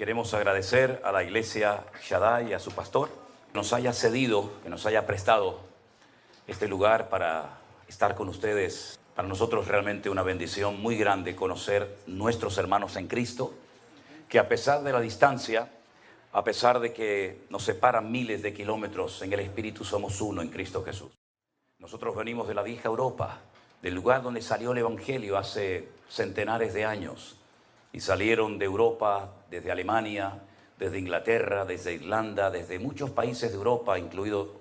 queremos agradecer a la iglesia Shaddai y a su pastor que nos haya cedido, que nos haya prestado este lugar para estar con ustedes. Para nosotros realmente una bendición muy grande conocer nuestros hermanos en Cristo, que a pesar de la distancia, a pesar de que nos separan miles de kilómetros, en el Espíritu somos uno en Cristo Jesús. Nosotros venimos de la vieja Europa, del lugar donde salió el Evangelio hace centenares de años. Y salieron de Europa, desde Alemania, desde Inglaterra, desde Irlanda, desde muchos países de Europa, incluido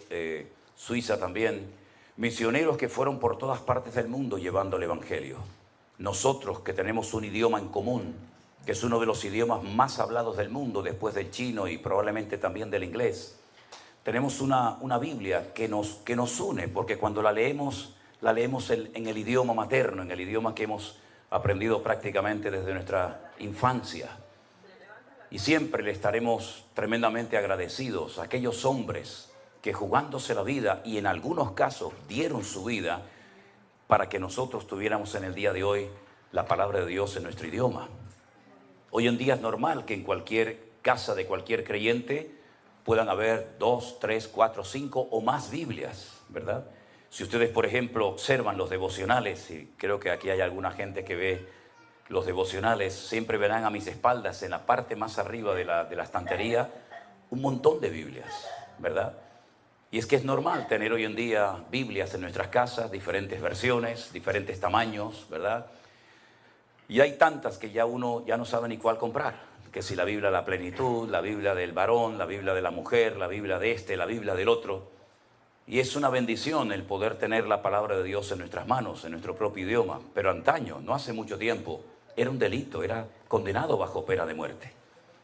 Suiza también, misioneros que fueron por todas partes del mundo llevando el Evangelio. Nosotros que tenemos un idioma en común, que es uno de los idiomas más hablados del mundo después del chino y probablemente también del inglés, tenemos una Biblia que nos une, porque cuando la leemos en el idioma materno, en el idioma que hemos aprendido prácticamente desde nuestra infancia. Y siempre le estaremos tremendamente agradecidos a aquellos hombres que jugándose la vida y en algunos casos dieron su vida para que nosotros tuviéramos en el día de hoy la palabra de Dios en nuestro idioma. Hoy en día es normal que en cualquier casa de cualquier creyente puedan haber 2, 3, 4, 5 o más Biblias, ¿verdad? Si ustedes, por ejemplo, observan los devocionales, y creo que aquí hay alguna gente que ve los devocionales, siempre verán a mis espaldas, en la parte más arriba de la estantería, un montón de Biblias, ¿verdad? Y es que es normal tener hoy en día Biblias en nuestras casas, diferentes versiones, diferentes tamaños, ¿verdad? Y hay tantas que ya uno ya no sabe ni cuál comprar, que si la Biblia de la plenitud, la Biblia del varón, la Biblia de la mujer, la Biblia de este, la Biblia del otro. Y es una bendición el poder tener la palabra de Dios en nuestras manos, en nuestro propio idioma. Pero antaño, no hace mucho tiempo, era un delito, era condenado bajo pena de muerte.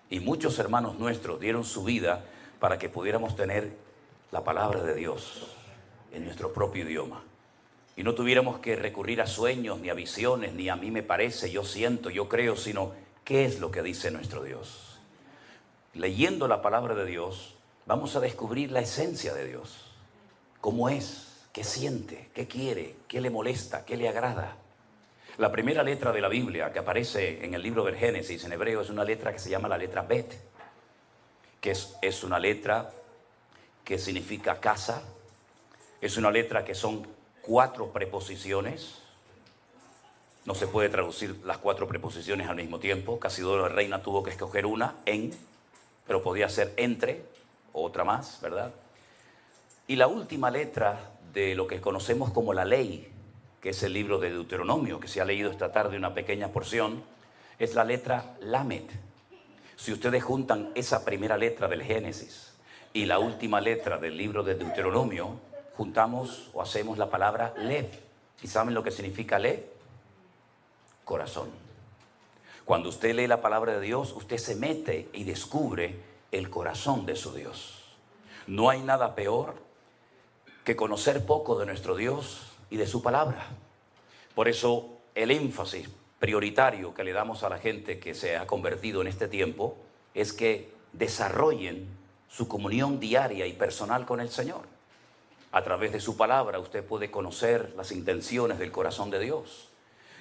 Y muchos hermanos nuestros dieron su vida para que pudiéramos tener la palabra de Dios en nuestro propio idioma. Y no tuviéramos que recurrir a sueños, ni a visiones, ni a mí me parece, yo siento, yo creo, sino qué es lo que dice nuestro Dios. Leyendo la palabra de Dios, vamos a descubrir la esencia de Dios. ¿Cómo es? ¿Qué siente? ¿Qué quiere? ¿Qué le molesta? ¿Qué le agrada? La primera letra de la Biblia que aparece en el libro del Génesis en hebreo es una letra que se llama la letra Bet, que es una letra que significa casa. Es una letra que son 4 preposiciones. No se puede traducir las 4 preposiciones al mismo tiempo. Casidoro de Reina tuvo que escoger una, en, pero podía ser entre, o otra más, ¿verdad? Y la última letra de lo que conocemos como la ley, que es el libro de Deuteronomio, que se ha leído esta tarde una pequeña porción, es la letra Lamed. Si ustedes juntan esa primera letra del Génesis y la última letra del libro de Deuteronomio, juntamos o hacemos la palabra Lev. ¿Y saben lo que significa Lev? Corazón. Cuando usted lee la palabra de Dios, usted se mete y descubre el corazón de su Dios. No hay nada peor que conocer poco de nuestro Dios y de su palabra. Por eso el énfasis prioritario que le damos a la gente que se ha convertido en este tiempo es que desarrollen su comunión diaria y personal con el Señor. A través de su palabra usted puede conocer las intenciones del corazón de Dios.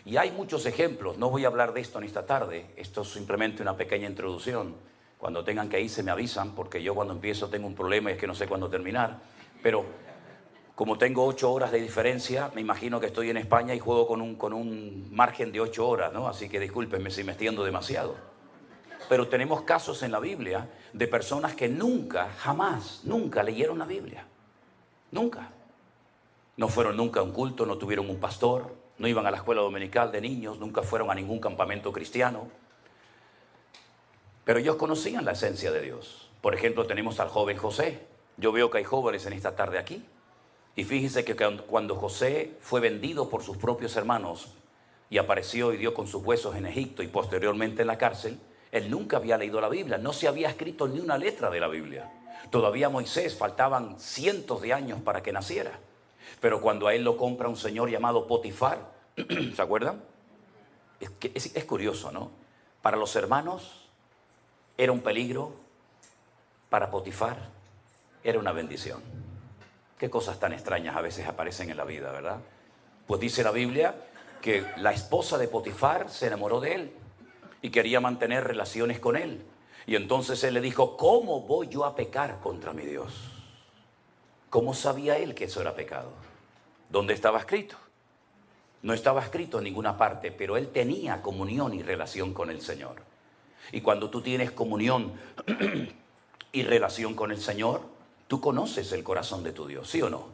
Y hay muchos ejemplos, no voy a hablar de esto en esta tarde, esto es simplemente una pequeña introducción. Cuando tengan que irse me avisan, porque yo cuando empiezo tengo un problema y es que no sé cuándo terminar. Pero como tengo 8 horas de diferencia, me imagino que estoy en España y juego con un margen de 8 horas, ¿no? Así que discúlpenme si me extiendo demasiado. Pero tenemos casos en la Biblia de personas que nunca, jamás, nunca leyeron la Biblia. Nunca. No fueron nunca a un culto, no tuvieron un pastor, no iban a la escuela dominical de niños, nunca fueron a ningún campamento cristiano. Pero ellos conocían la esencia de Dios. Por ejemplo, tenemos al joven José. Yo veo que hay jóvenes en esta tarde aquí. Y fíjense que cuando José fue vendido por sus propios hermanos y apareció y dio con sus huesos en Egipto y posteriormente en la cárcel, él nunca había leído la Biblia, no se había escrito ni una letra de la Biblia. Todavía a Moisés faltaban cientos de años para que naciera. Pero cuando a él lo compra un señor llamado Potifar, ¿se acuerdan? Es curioso, ¿no? Para los hermanos era un peligro, para Potifar era una bendición. Qué cosas tan extrañas a veces aparecen en la vida, ¿verdad? Pues dice la Biblia que la esposa de Potifar se enamoró de él y quería mantener relaciones con él. Y entonces él le dijo, ¿cómo voy yo a pecar contra mi Dios? ¿Cómo sabía él que eso era pecado? ¿Dónde estaba escrito? No estaba escrito en ninguna parte, pero él tenía comunión y relación con el Señor. Y cuando tú tienes comunión y relación con el Señor, tú conoces el corazón de tu Dios, ¿sí o no?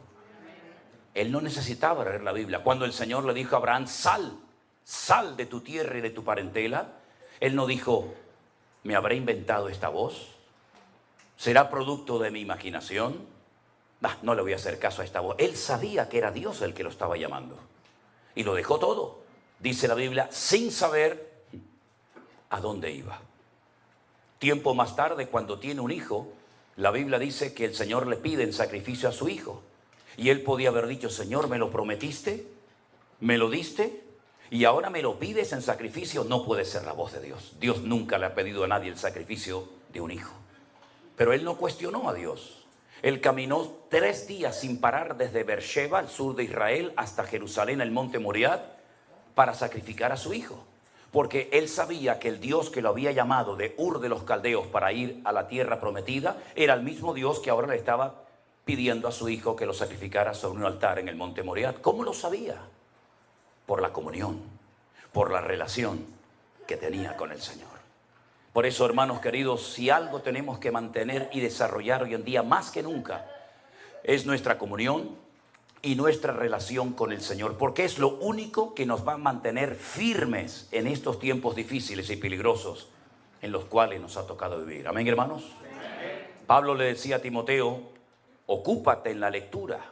Él no necesitaba leer la Biblia. Cuando el Señor le dijo a Abraham, sal de tu tierra y de tu parentela, él no dijo, ¿me habré inventado esta voz? ¿Será producto de mi imaginación? No le voy a hacer caso a esta voz. Él sabía que era Dios el que lo estaba llamando. Y lo dejó todo, dice la Biblia, sin saber a dónde iba. Tiempo más tarde, cuando tiene un hijo, la Biblia dice que el Señor le pide en sacrificio a su hijo. Y él podía haber dicho, Señor, ¿me lo prometiste? ¿Me lo diste? Y ahora me lo pides en sacrificio. No puede ser la voz de Dios. Dios nunca le ha pedido a nadie el sacrificio de un hijo. Pero él no cuestionó a Dios. Él caminó 3 días sin parar desde Beersheba, al sur de Israel, hasta Jerusalén, el monte Moriah, para sacrificar a su hijo. Porque él sabía que el Dios que lo había llamado de Ur de los Caldeos para ir a la tierra prometida, era el mismo Dios que ahora le estaba pidiendo a su hijo que lo sacrificara sobre un altar en el monte Moriah. ¿Cómo lo sabía? Por la comunión, por la relación que tenía con el Señor. Por eso, hermanos queridos, si algo tenemos que mantener y desarrollar hoy en día más que nunca, es nuestra comunión y nuestra relación con el Señor, porque es lo único que nos va a mantener firmes en estos tiempos difíciles y peligrosos en los cuales nos ha tocado vivir. Amén, hermanos. Amén. Pablo le decía a Timoteo, ocúpate en la lectura.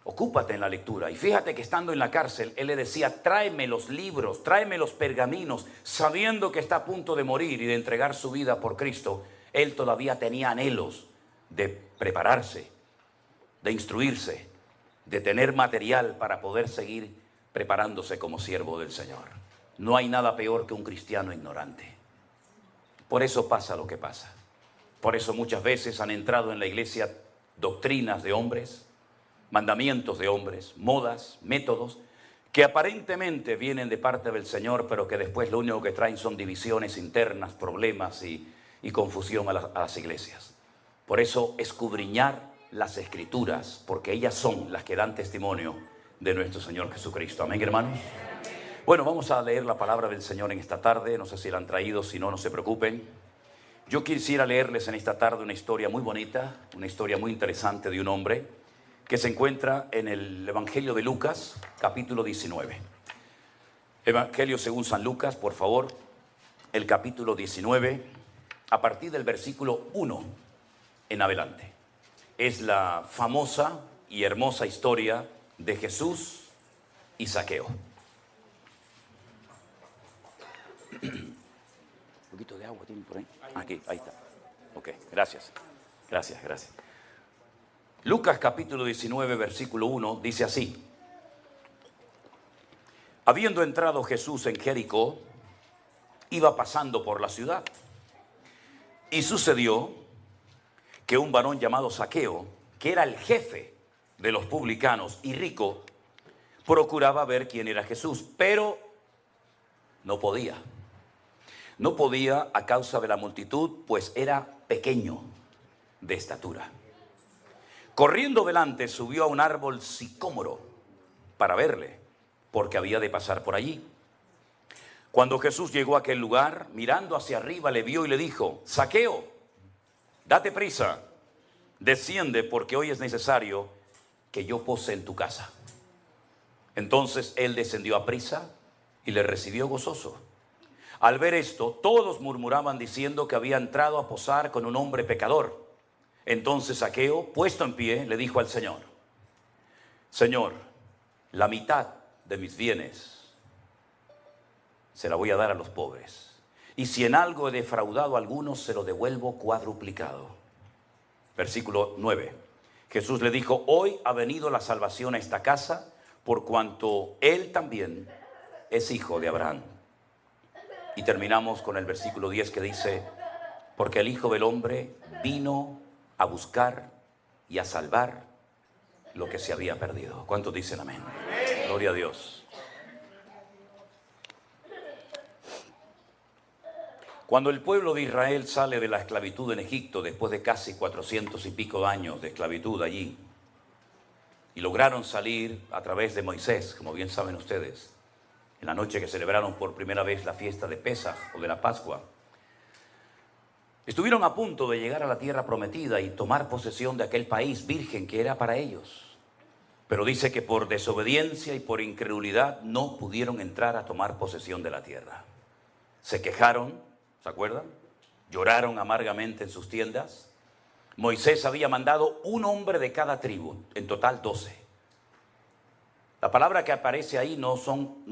Ocúpate en la lectura. Y fíjate que estando en la cárcel, él le decía, tráeme los libros, tráeme los pergaminos, sabiendo que está a punto de morir y de entregar su vida por Cristo. Él todavía tenía anhelos de prepararse, de instruirse, de tener material para poder seguir preparándose como siervo del Señor. No hay nada peor que un cristiano ignorante. Por eso pasa lo que pasa. Por eso muchas veces han entrado en la iglesia doctrinas de hombres, mandamientos de hombres, modas, métodos, que aparentemente vienen de parte del Señor, pero que después lo único que traen son divisiones internas, problemas y confusión a las iglesias. Por eso, escudriñar las Escrituras, porque ellas son las que dan testimonio de nuestro Señor Jesucristo. Amén, hermanos. Bueno, vamos a leer la palabra del Señor en esta tarde. No sé si la han traído, si no, no se preocupen. Yo quisiera leerles en esta tarde una historia muy bonita, una historia muy interesante de un hombre que se encuentra en el Evangelio de Lucas, capítulo 19. Evangelio según San Lucas, por favor, el capítulo 19, a partir del versículo 1 en adelante. Es la famosa y hermosa historia de Jesús y Zaqueo. Un poquito de agua tienen por ahí. Aquí, ahí está. Ok, gracias. Gracias. Lucas capítulo 19, versículo 1, dice así. Habiendo entrado Jesús en Jericó, iba pasando por la ciudad. Y sucedió que un varón llamado Zaqueo, que era el jefe de los publicanos y rico, procuraba ver quién era Jesús, pero no podía. No podía a causa de la multitud, pues era pequeño de estatura. Corriendo delante, subió a un árbol sicómoro para verle, porque había de pasar por allí. Cuando Jesús llegó a aquel lugar, mirando hacia arriba, le vio y le dijo, Zaqueo, date prisa, desciende, porque hoy es necesario que yo pose en tu casa. Entonces él descendió a prisa y le recibió gozoso. Al ver esto, todos murmuraban diciendo que había entrado a posar con un hombre pecador. Entonces Zaqueo, puesto en pie, le dijo al Señor, Señor, la mitad de mis bienes se la voy a dar a los pobres. Y si en algo he defraudado a algunos, se lo devuelvo cuadruplicado. Versículo 9. Jesús le dijo, hoy ha venido la salvación a esta casa, por cuanto él también es hijo de Abraham. Y terminamos con el versículo 10 que dice, porque el Hijo del Hombre vino a buscar y a salvar lo que se había perdido. ¿Cuántos dicen amén? Amén. Gloria a Dios. Cuando el pueblo de Israel sale de la esclavitud en Egipto, después de casi 400 y pico de años de esclavitud allí, y lograron salir a través de Moisés, como bien saben ustedes, en la noche que celebraron por primera vez la fiesta de Pesaj o de la Pascua, estuvieron a punto de llegar a la tierra prometida y tomar posesión de aquel país virgen que era para ellos. Pero dice que por desobediencia y por incredulidad no pudieron entrar a tomar posesión de la tierra. Se quejaron, ¿se acuerdan? Lloraron amargamente en sus tiendas. Moisés había mandado un hombre de cada tribu, en total 12. La palabra que aparece ahí no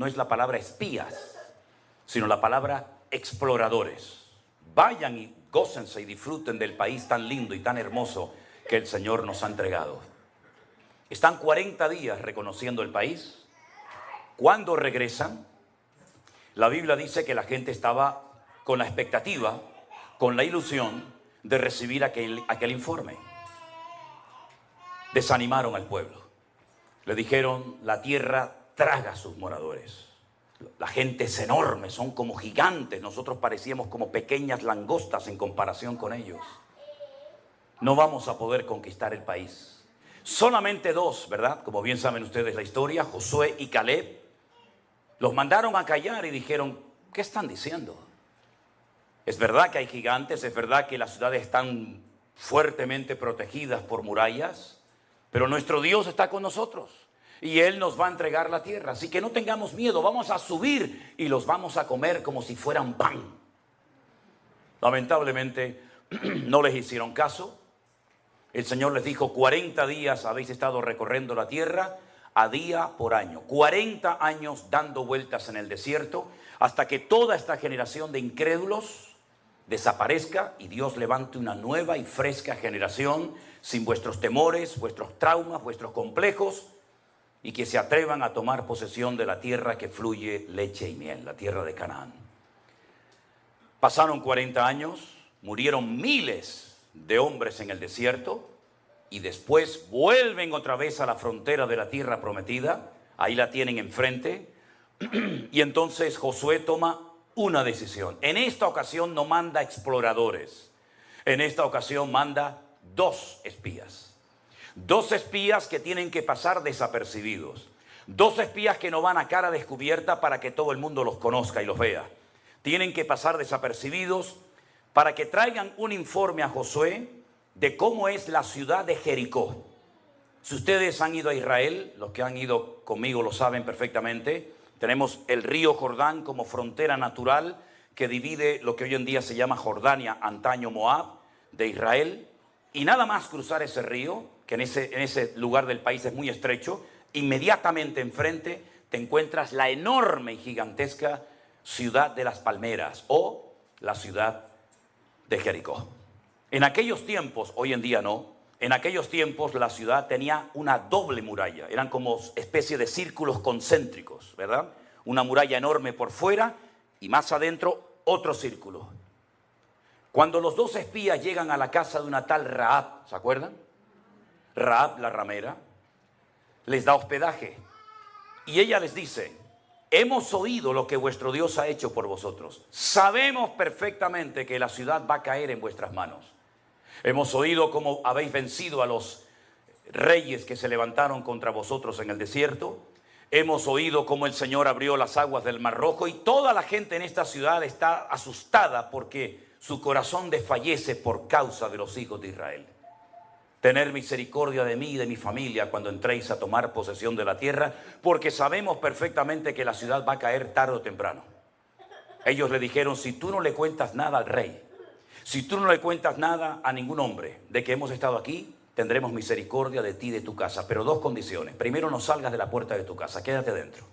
es la palabra espías, sino la palabra exploradores. Vayan y gócense y disfruten del país tan lindo y tan hermoso que el Señor nos ha entregado. Están 40 días reconociendo el país. Cuando regresan, la Biblia dice que la gente estaba con la expectativa, con la ilusión de recibir aquel informe. Desanimaron al pueblo. Le dijeron, la tierra traga a sus moradores. La gente es enorme, son como gigantes. Nosotros parecíamos como pequeñas langostas en comparación con ellos. No vamos a poder conquistar el país. Solamente 2, ¿verdad? Como bien saben ustedes la historia, Josué y Caleb, los mandaron a callar y dijeron, ¿qué están diciendo? Es verdad que hay gigantes, es verdad que las ciudades están fuertemente protegidas por murallas, pero nuestro Dios está con nosotros y Él nos va a entregar la tierra. Así que no tengamos miedo, vamos a subir y los vamos a comer como si fueran pan. Lamentablemente no les hicieron caso. El Señor les dijo, 40 días habéis estado recorriendo la tierra a día por año. 40 años dando vueltas en el desierto hasta que toda esta generación de incrédulos desaparezca y Dios levante una nueva y fresca generación sin vuestros temores, vuestros traumas, vuestros complejos y que se atrevan a tomar posesión de la tierra que fluye leche y miel, la tierra de Canaán. Pasaron 40 años, murieron miles de hombres en el desierto y después vuelven otra vez a la frontera de la tierra prometida. Ahí la tienen enfrente y entonces Josué toma una decisión. En esta ocasión no manda exploradores, en esta ocasión manda 2 espías. 2 espías que tienen que pasar desapercibidos. 2 espías que no van a cara descubierta para que todo el mundo los conozca y los vea. Tienen que pasar desapercibidos para que traigan un informe a Josué de cómo es la ciudad de Jericó. Si ustedes han ido a Israel, los que han ido conmigo lo saben perfectamente, tenemos el río Jordán como frontera natural que divide lo que hoy en día se llama Jordania, antaño Moab, de Israel. Y nada más cruzar ese río, que en ese lugar del país es muy estrecho, inmediatamente enfrente te encuentras la enorme y gigantesca ciudad de las palmeras o la ciudad de Jericó. En aquellos tiempos, hoy en día no, en aquellos tiempos la ciudad tenía una doble muralla, eran como especie de círculos concéntricos, ¿verdad? Una muralla enorme por fuera y más adentro otro círculo. Cuando los 2 espías llegan a la casa de una tal Rahab, ¿se acuerdan? Rahab la ramera, les da hospedaje y ella les dice, hemos oído lo que vuestro Dios ha hecho por vosotros. Sabemos perfectamente que la ciudad va a caer en vuestras manos. Hemos oído cómo habéis vencido a los reyes que se levantaron contra vosotros en el desierto. Hemos oído cómo el Señor abrió las aguas del Mar Rojo y toda la gente en esta ciudad está asustada porque su corazón desfallece por causa de los hijos de Israel. Tener misericordia de mí y de mi familia cuando entréis a tomar posesión de la tierra, porque sabemos perfectamente que la ciudad va a caer tarde o temprano. Ellos le dijeron, si tú no le cuentas nada al rey, si tú no le cuentas nada a ningún hombre de que hemos estado aquí, tendremos misericordia de ti y de tu casa. Pero 2 condiciones. Primero, no salgas de la puerta de tu casa, quédate dentro.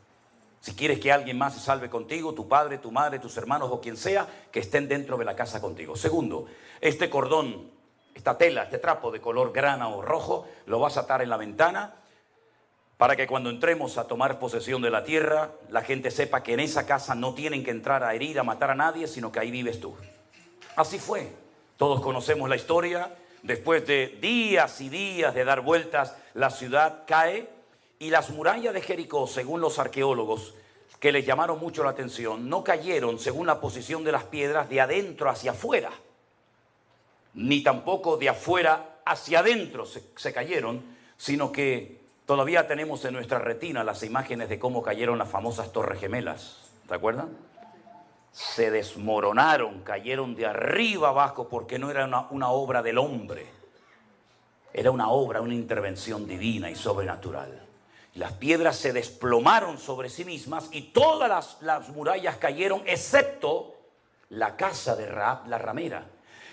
Si quieres que alguien más se salve contigo, tu padre, tu madre, tus hermanos o quien sea, que estén dentro de la casa contigo. Segundo, este cordón, esta tela, este trapo de color grana o rojo, lo vas a atar en la ventana para que cuando entremos a tomar posesión de la tierra, la gente sepa que en esa casa no tienen que entrar a herir, a matar a nadie, sino que ahí vives tú. Así fue. Todos conocemos la historia. Después de días y días de dar vueltas, la ciudad cae y las murallas de Jericó, según los arqueólogos, que les llamaron mucho la atención. No cayeron según la posición de las piedras de adentro hacia afuera, ni tampoco de afuera hacia adentro se cayeron, sino que todavía tenemos en nuestra retina las imágenes de cómo cayeron las famosas Torres Gemelas. ¿Se acuerdan? Se desmoronaron, cayeron de arriba abajo, porque no era una obra del hombre. Era una obra, una intervención divina y sobrenatural. Las piedras se desplomaron sobre sí mismas y todas las murallas cayeron, excepto la casa de Rahab la ramera,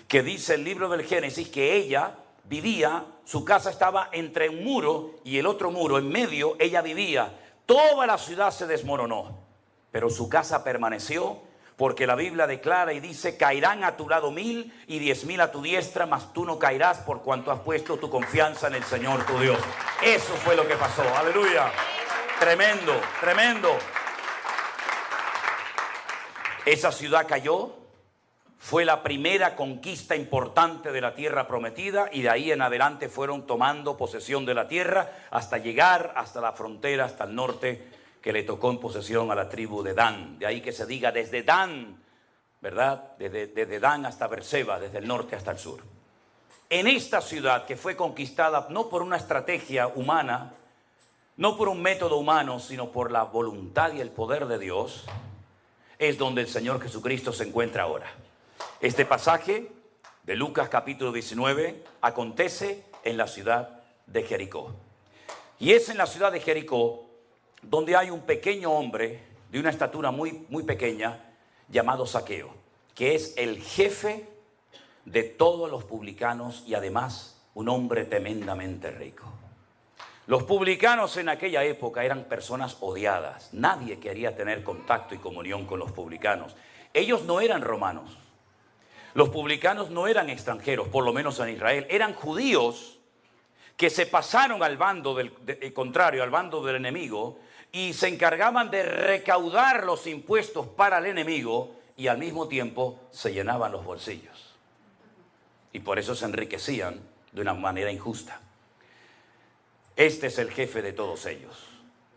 que dice el libro del Génesis que ella vivía, su casa estaba entre un muro y el otro muro, en medio ella vivía. Toda la ciudad se desmoronó, pero su casa permaneció, porque la Biblia declara y dice: caerán a tu lado 1000 y 10.000 a tu diestra, mas tú no caerás, por cuanto has puesto tu confianza en el Señor tu Dios. Eso fue lo que pasó. Aleluya. Tremendo, tremendo. Esa ciudad cayó. Fue la primera conquista importante de la tierra prometida, y de ahí en adelante fueron tomando posesión de la tierra hasta llegar hasta la frontera, hasta el norte, que le tocó en posesión a la tribu de Dan. De ahí que se diga desde Dan, ¿verdad? Desde Dan hasta Berseba, desde el norte hasta el sur. En esta ciudad, que fue conquistada no por una estrategia humana, no por un método humano, sino por la voluntad y el poder de Dios, es donde el Señor Jesucristo se encuentra ahora. Este pasaje de Lucas capítulo 19 acontece en la ciudad de Jericó. Y es en la ciudad de Jericó donde hay un pequeño hombre de una estatura muy, muy pequeña llamado Zaqueo, que es el jefe de todos los publicanos y además un hombre tremendamente rico. Los publicanos en aquella época eran personas odiadas. Nadie quería tener contacto y comunión con los publicanos. Ellos no eran romanos. Los publicanos no eran extranjeros, por lo menos en Israel. Eran judíos que se pasaron al bando contrario, al bando del enemigo, y se encargaban de recaudar los impuestos para el enemigo, y al mismo tiempo se llenaban los bolsillos. Y por eso se enriquecían de una manera injusta. Este es el jefe de todos ellos.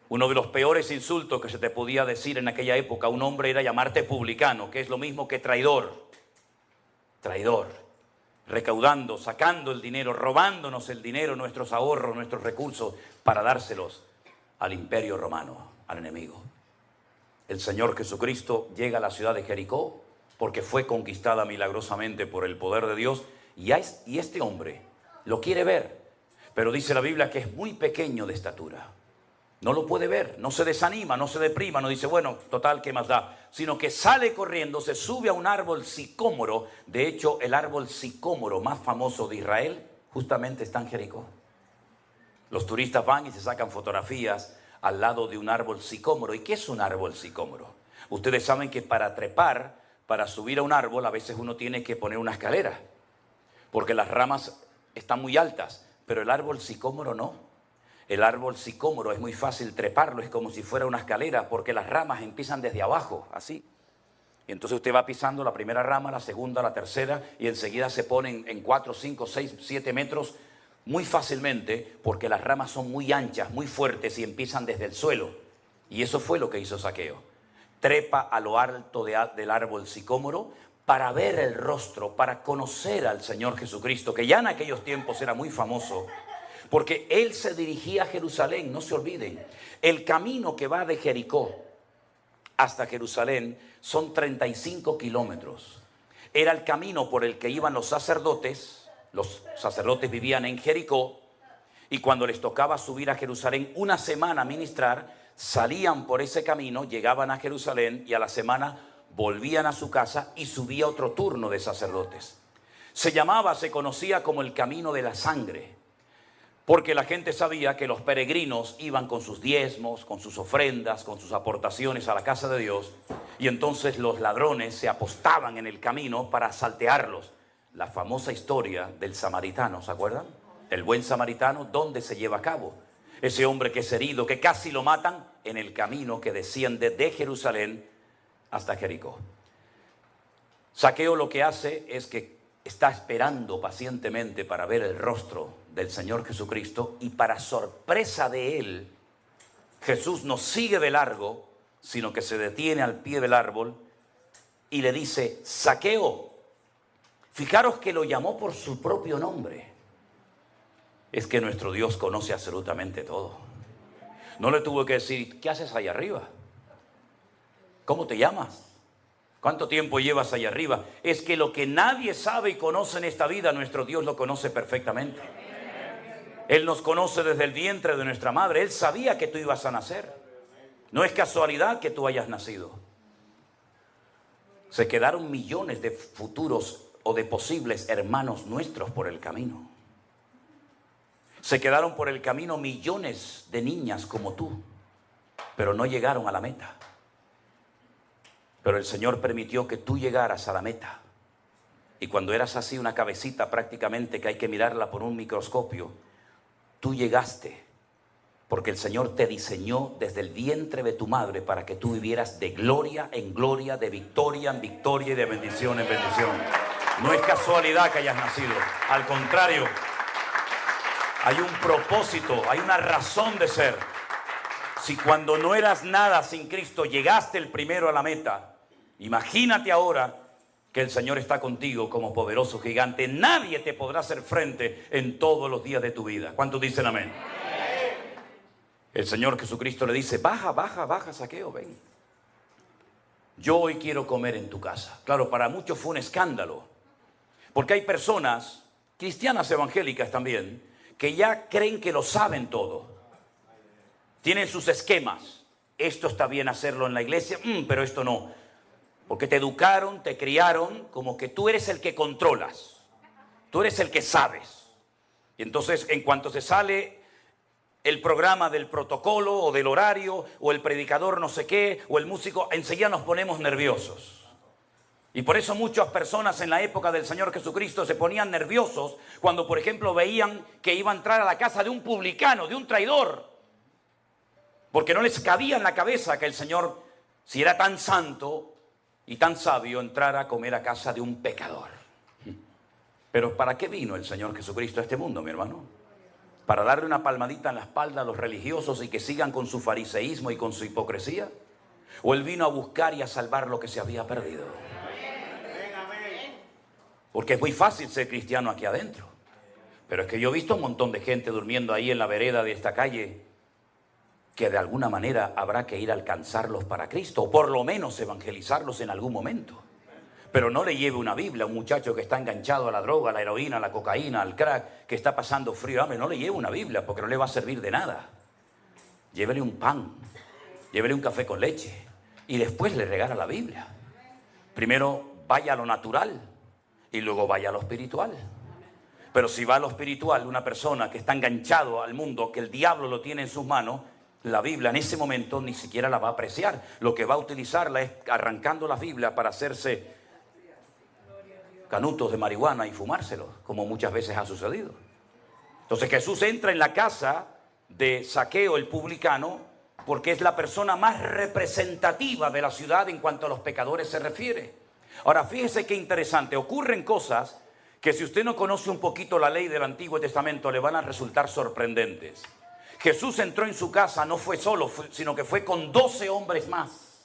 Uno de los peores insultos que se te podía decir en aquella época a un hombre era llamarte publicano, que es lo mismo que traidor. Traidor, recaudando, sacando el dinero, robándonos el dinero, nuestros ahorros, nuestros recursos, para dárselos al imperio romano, al enemigo. El Señor Jesucristo llega a la ciudad de Jericó porque fue conquistada milagrosamente por el poder de Dios, y este hombre lo quiere ver, pero dice la Biblia que es muy pequeño de estatura. No lo puede ver, no se desanima, no se deprima, no dice, bueno, total, ¿qué más da? Sino que sale corriendo, se sube a un árbol sicómoro. De hecho, el árbol sicómoro más famoso de Israel justamente está en Jericó. Los turistas van y se sacan fotografías al lado de un árbol sicómoro. ¿Y qué es un árbol sicómoro? Ustedes saben que para trepar, para subir a un árbol, a veces uno tiene que poner una escalera, porque las ramas están muy altas, pero el árbol sicómoro no. El árbol sicómoro es muy fácil treparlo, es como si fuera una escalera, porque las ramas empiezan desde abajo, así. Y entonces usted va pisando la primera rama, la segunda, la tercera, y enseguida se ponen en 4, 5, 6, 7 metros muy fácilmente, porque las ramas son muy anchas, muy fuertes, y empiezan desde el suelo. Y eso fue lo que hizo Zaqueo. Trepa a lo alto del árbol sicómoro para ver el rostro, para conocer al Señor Jesucristo, que ya en aquellos tiempos era muy famoso, porque él se dirigía a Jerusalén. No se olviden, el camino que va de Jericó hasta Jerusalén son 35 kilómetros. Era el camino por el que iban los sacerdotes. Los sacerdotes vivían en Jericó, y cuando les tocaba subir a Jerusalén una semana a ministrar, salían por ese camino, llegaban a Jerusalén, y a la semana volvían a su casa y subía otro turno de sacerdotes. Se conocía como el camino de la sangre, porque la gente sabía que los peregrinos iban con sus diezmos, con sus ofrendas, con sus aportaciones a la casa de Dios, y entonces los ladrones se apostaban en el camino para saltearlos. La famosa historia del samaritano, ¿se acuerdan? El buen samaritano, ¿dónde se lleva a cabo? Ese hombre que es herido, que casi lo matan, en el camino que desciende de Jerusalén hasta Jericó. Zaqueo lo que hace es que está esperando pacientemente para ver el rostro del Señor Jesucristo, y para sorpresa de él, Jesús nos sigue de largo sino que se detiene al pie del árbol y le dice: Zaqueo. Fijaros que lo llamó por su propio nombre. Es que nuestro Dios conoce absolutamente todo. No le tuvo que decir: ¿qué haces allá arriba? ¿Cómo te llamas? ¿Cuánto tiempo llevas allá arriba? Es que lo que nadie sabe y conoce en esta vida, nuestro Dios lo conoce perfectamente. Él nos conoce desde el vientre de nuestra madre. Él sabía que tú ibas a nacer. No es casualidad que tú hayas nacido. Se quedaron millones de futuros o de posibles hermanos nuestros por el camino. Se quedaron por el camino millones de niñas como tú, pero no llegaron a la meta. Pero el Señor permitió que tú llegaras a la meta. Y cuando eras así una cabecita prácticamente que hay que mirarla por un microscopio, tú llegaste porque el Señor te diseñó desde el vientre de tu madre para que tú vivieras de gloria en gloria, de victoria en victoria y de bendición en bendición. No es casualidad que hayas nacido. Al contrario, hay un propósito, hay una razón de ser. Si cuando no eras nada sin Cristo llegaste el primero a la meta, imagínate ahora que el Señor está contigo como poderoso gigante. Nadie te podrá hacer frente en todos los días de tu vida. ¿Cuántos dicen amén? El Señor Jesucristo le dice: baja, baja, baja, Zaqueo, ven. Yo hoy quiero comer en tu casa. Claro, para muchos fue un escándalo, porque hay personas, cristianas evangélicas también, que ya creen que lo saben todo. Tienen sus esquemas. Esto está bien hacerlo en la iglesia, pero esto no. Porque te educaron, te criaron como que tú eres el que controlas. Tú eres el que sabes. Y entonces, en cuanto se sale el programa del protocolo o del horario, o el predicador no sé qué, o el músico, enseguida nos ponemos nerviosos. Y por eso muchas personas en la época del Señor Jesucristo se ponían nerviosos cuando, por ejemplo, veían que iba a entrar a la casa de un publicano, de un traidor. Porque no les cabía en la cabeza que el Señor, si era tan santo y tan sabio, entrara a comer a casa de un pecador. Pero ¿para qué vino el Señor Jesucristo a este mundo, mi hermano? ¿Para darle una palmadita en la espalda a los religiosos y que sigan con su fariseísmo y con su hipocresía? ¿O Él vino a buscar y a salvar lo que se había perdido? Porque es muy fácil ser cristiano aquí adentro. Pero es que yo he visto un montón de gente durmiendo ahí en la vereda de esta calle, que de alguna manera habrá que ir a alcanzarlos para Cristo, o por lo menos evangelizarlos en algún momento. Pero no le lleve una Biblia a un muchacho que está enganchado a la droga, a la heroína, a la cocaína, al crack, que está pasando frío, hambre. No le lleve una Biblia porque no le va a servir de nada. Llévele un pan, llévele un café con leche y después le regala la Biblia. Primero vaya a lo natural y luego vaya a lo espiritual. Pero si va a lo espiritual, una persona que está enganchado al mundo, que el diablo lo tiene en sus manos, la Biblia en ese momento ni siquiera la va a apreciar. Lo que va a utilizarla es arrancando la Biblia para hacerse canutos de marihuana y fumárselos, como muchas veces ha sucedido. Entonces Jesús entra en la casa de Zaqueo, el publicano, porque es la persona más representativa de la ciudad en cuanto a los pecadores se refiere. Ahora, fíjese qué interesante, ocurren cosas que si usted no conoce un poquito la ley del Antiguo Testamento le van a resultar sorprendentes. Jesús entró en su casa, no fue solo, sino que fue con 12 hombres más,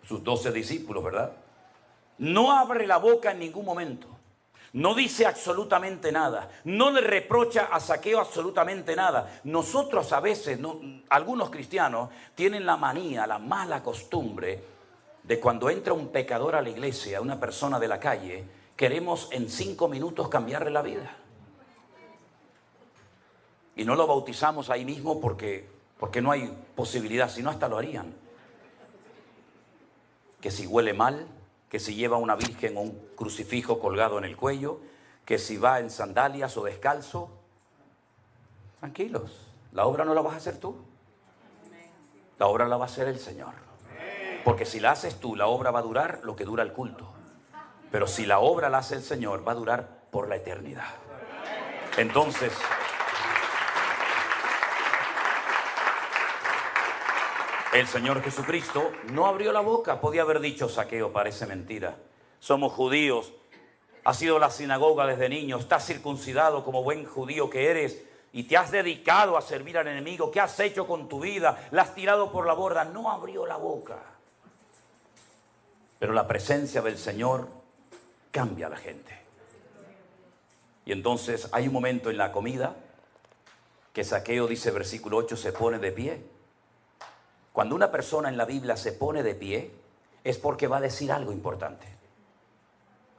sus 12 discípulos, ¿verdad? No abre la boca en ningún momento, no dice absolutamente nada, no le reprocha a Zaqueo absolutamente nada. Nosotros a veces, algunos cristianos tienen la manía, la mala costumbre de cuando entra un pecador a la iglesia, una persona de la calle, queremos en 5 minutos cambiarle la vida. Y no lo bautizamos ahí mismo porque no hay posibilidad, si no hasta lo harían. Que si huele mal, que si lleva una virgen o un crucifijo colgado en el cuello, que si va en sandalias o descalzo. Tranquilos, la obra no la vas a hacer tú. La obra la va a hacer el Señor. Porque si la haces tú, la obra va a durar lo que dura el culto. Pero si la obra la hace el Señor, va a durar por la eternidad. Entonces, el Señor Jesucristo no abrió la boca. Podía haber dicho: Zaqueo, parece mentira. Somos judíos. Has ido a la sinagoga desde niño. Estás circuncidado como buen judío que eres. Y te has dedicado a servir al enemigo. ¿Qué has hecho con tu vida? La has tirado por la borda. No abrió la boca. Pero la presencia del Señor cambia a la gente. Y entonces hay un momento en la comida que Zaqueo, dice versículo 8, se pone de pie. Cuando una persona en la Biblia se pone de pie, es porque va a decir algo importante.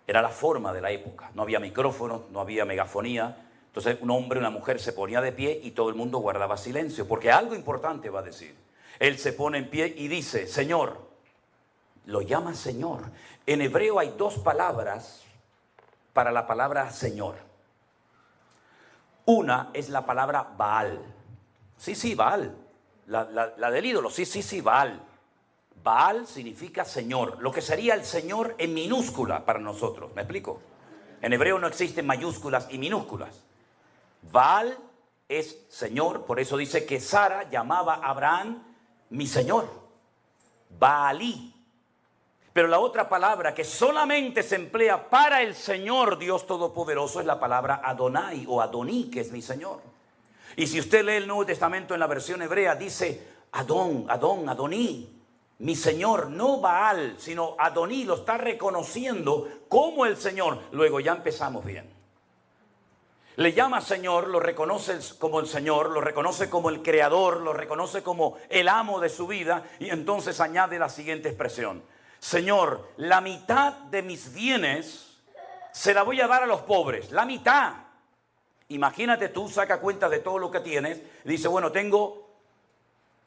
Era la forma de la época. No había micrófonos, no había megafonía. Entonces un hombre, una mujer se ponía de pie y todo el mundo guardaba silencio, porque algo importante va a decir. Él se pone en pie y dice, Señor. Lo llama Señor. En hebreo hay dos palabras para la palabra Señor. Una es la palabra Baal. Sí, Baal. La del ídolo. Sí, Baal. Baal significa Señor. Lo que sería el Señor en minúscula para nosotros. ¿Me explico? En hebreo no existen mayúsculas y minúsculas. Baal es Señor. Por eso dice que Sara llamaba a Abraham mi Señor. Baalí. Pero la otra palabra que solamente se emplea para el Señor Dios Todopoderoso es la palabra Adonai o Adoní, que es mi Señor. Y si usted lee el Nuevo Testamento en la versión hebrea, dice Adoní, mi Señor, no Baal, sino Adoní, lo está reconociendo como el Señor. Luego ya empezamos bien. Le llama Señor, lo reconoce como el Señor, lo reconoce como el Creador, lo reconoce como el amo de su vida y entonces añade la siguiente expresión. Señor, la mitad de mis bienes se la voy a dar a los pobres. La mitad. Imagínate tú, saca cuenta de todo lo que tienes. Y dice, bueno, tengo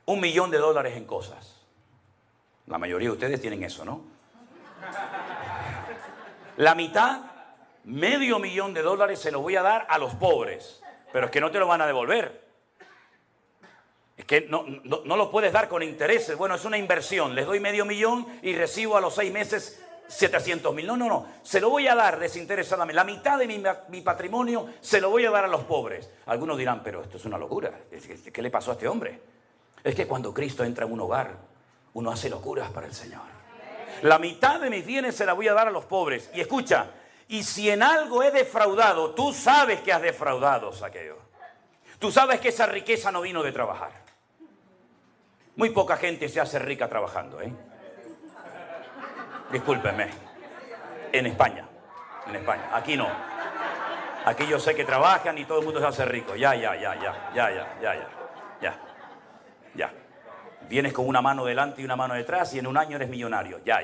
$1.000.000 en cosas. La mayoría de ustedes tienen eso, ¿no? La mitad, $500.000 se lo voy a dar a los pobres. Pero es que no te lo van a devolver. Es que no lo puedes dar con intereses. Bueno, es una inversión. Les doy $500.000 y recibo a los 6 meses 700.000. No. Se lo voy a dar desinteresadamente. La mitad de mi patrimonio se lo voy a dar a los pobres. Algunos dirán, pero esto es una locura. ¿Qué le pasó a este hombre? Es que cuando Cristo entra en un hogar, uno hace locuras para el Señor. La mitad de mis bienes se la voy a dar a los pobres. Y escucha, y si en algo he defraudado, tú sabes que has defraudado, Zaqueo. Tú sabes que esa riqueza no vino de trabajar. Muy poca gente se hace rica trabajando, ¿eh? Discúlpenme. En España. Aquí no. Aquí yo sé que trabajan y todo el mundo se hace rico. Ya. Vienes con una mano delante y una mano detrás y en un año eres millonario. Ya.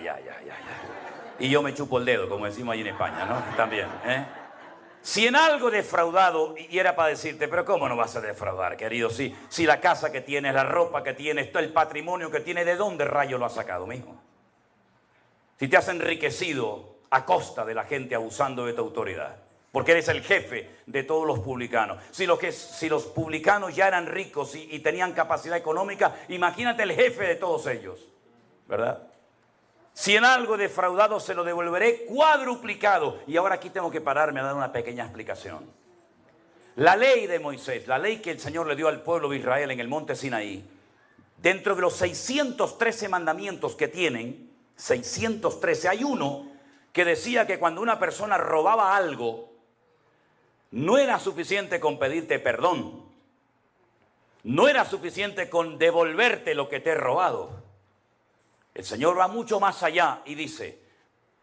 Y yo me chupo el dedo, como decimos allí en España, ¿no? También, ¿eh? Si en algo defraudado, y era para decirte, pero ¿cómo no vas a defraudar, querido? Si la casa que tienes, la ropa que tienes, todo el patrimonio que tienes, ¿de dónde rayo lo has sacado, mijo? Si te has enriquecido a costa de la gente abusando de tu autoridad, porque eres el jefe de todos los publicanos. Si los publicanos ya eran ricos y tenían capacidad económica, imagínate el jefe de todos ellos, ¿verdad? Si en algo defraudado se lo devolveré cuadruplicado. Y ahora aquí tengo que pararme a dar una pequeña explicación. La ley de Moisés, la ley que el Señor le dio al pueblo de Israel en el monte Sinaí, dentro de los 613 mandamientos que tienen, 613, hay uno que decía que cuando una persona robaba algo, no era suficiente con pedirte perdón. No era suficiente con devolverte lo que te he robado. El Señor va mucho más allá y dice,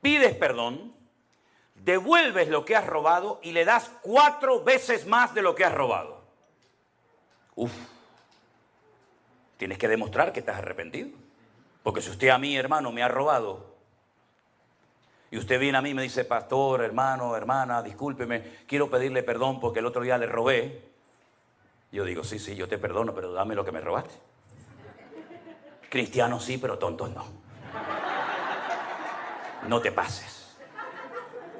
pides perdón, devuelves lo que has robado y le das 4 veces más de lo que has robado. Tienes que demostrar que estás arrepentido. Porque si usted a mí, hermano, me ha robado y usted viene a mí y me dice, pastor, hermano, hermana, discúlpeme, quiero pedirle perdón porque el otro día le robé. Yo digo, sí, yo te perdono, pero dame lo que me robaste. Cristianos sí, pero tontos no. No te pases.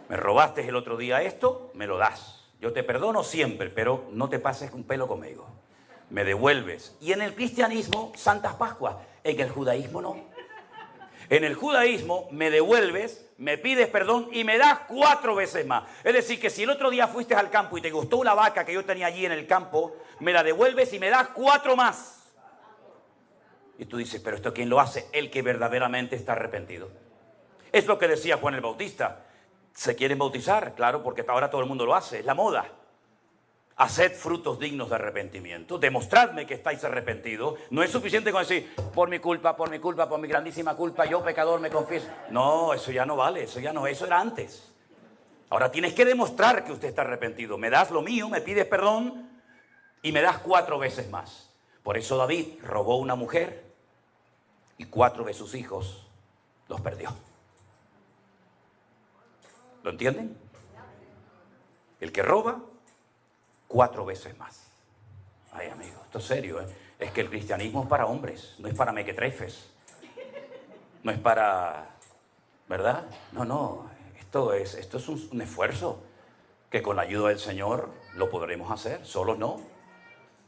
Me robaste el otro día esto, me lo das. Yo te perdono siempre, pero no te pases un pelo conmigo. Me devuelves. Y en el cristianismo, Santas Pascuas. En el judaísmo no. En el judaísmo me devuelves, me pides perdón y me das 4 veces más. Es decir, que si el otro día fuiste al campo y te gustó una vaca que yo tenía allí en el campo, me la devuelves y me das 4 más. Y tú dices, pero ¿esto quién lo hace? El que verdaderamente está arrepentido. Es lo que decía Juan el Bautista. ¿Se quieren bautizar? Claro, porque ahora todo el mundo lo hace, es la moda. Haced frutos dignos de arrepentimiento. Demostradme que estáis arrepentidos. No es suficiente con decir, por mi culpa, por mi grandísima culpa, yo pecador me confieso. No, eso ya no vale, eso era antes. Ahora tienes que demostrar que usted está arrepentido. Me das lo mío, me pides perdón y me das 4 veces más. Por eso David robó una mujer y 4 de sus hijos los perdió. ¿Lo entienden? El que roba, 4 veces más. Ay, amigo, esto es serio, ¿eh? Es que el cristianismo es para hombres, no es para mequetrefes. No es para... ¿Verdad? No, esto es un esfuerzo que con la ayuda del Señor lo podremos hacer, solos no.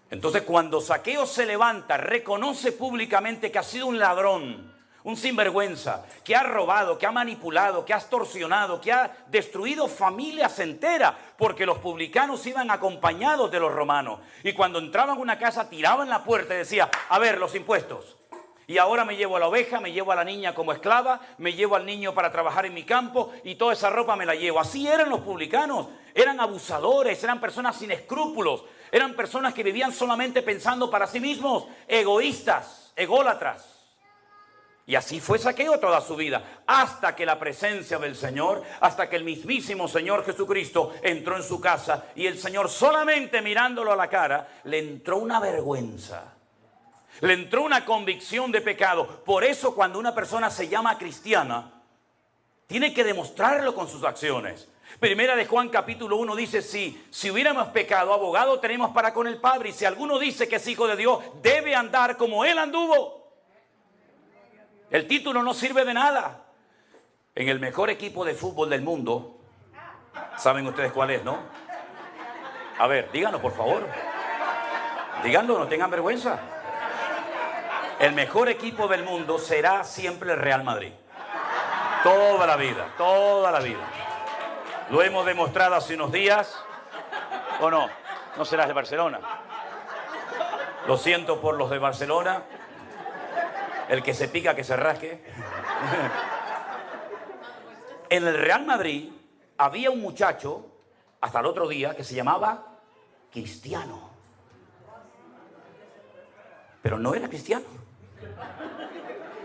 Entonces, cuando Zaqueo se levanta, reconoce públicamente que ha sido un ladrón, un sinvergüenza, que ha robado, que ha manipulado, que ha extorsionado, que ha destruido familias enteras, porque los publicanos iban acompañados de los romanos. Y cuando entraban a una casa, tiraban la puerta y decía, a ver, los impuestos. Y ahora me llevo a la oveja, me llevo a la niña como esclava, me llevo al niño para trabajar en mi campo y toda esa ropa me la llevo. Así eran los publicanos, eran abusadores, eran personas sin escrúpulos, eran personas que vivían solamente pensando para sí mismos, egoístas, ególatras. Y así fue Zaqueo toda su vida, hasta que la presencia del Señor, hasta que el mismísimo Señor Jesucristo entró en su casa y el Señor solamente mirándolo a la cara, le entró una vergüenza, le entró una convicción de pecado. Por eso cuando una persona se llama cristiana, tiene que demostrarlo con sus acciones. Primera de Juan capítulo 1 dice, si hubiéramos pecado, abogado tenemos para con el Padre, y si alguno dice que es hijo de Dios, debe andar como Él anduvo. El título no sirve de nada. En el mejor equipo de fútbol del mundo, ¿saben ustedes cuál es, no? A ver, díganlo por favor. Díganlo, no tengan vergüenza. El mejor equipo del mundo será siempre el Real Madrid. Toda la vida, toda la vida. Lo hemos demostrado hace unos días. ¿O no? No serás de Barcelona. Lo siento por los de Barcelona. El que se pica, que se rasque. En el Real Madrid había un muchacho, hasta el otro día, que se llamaba Cristiano. Pero no era cristiano.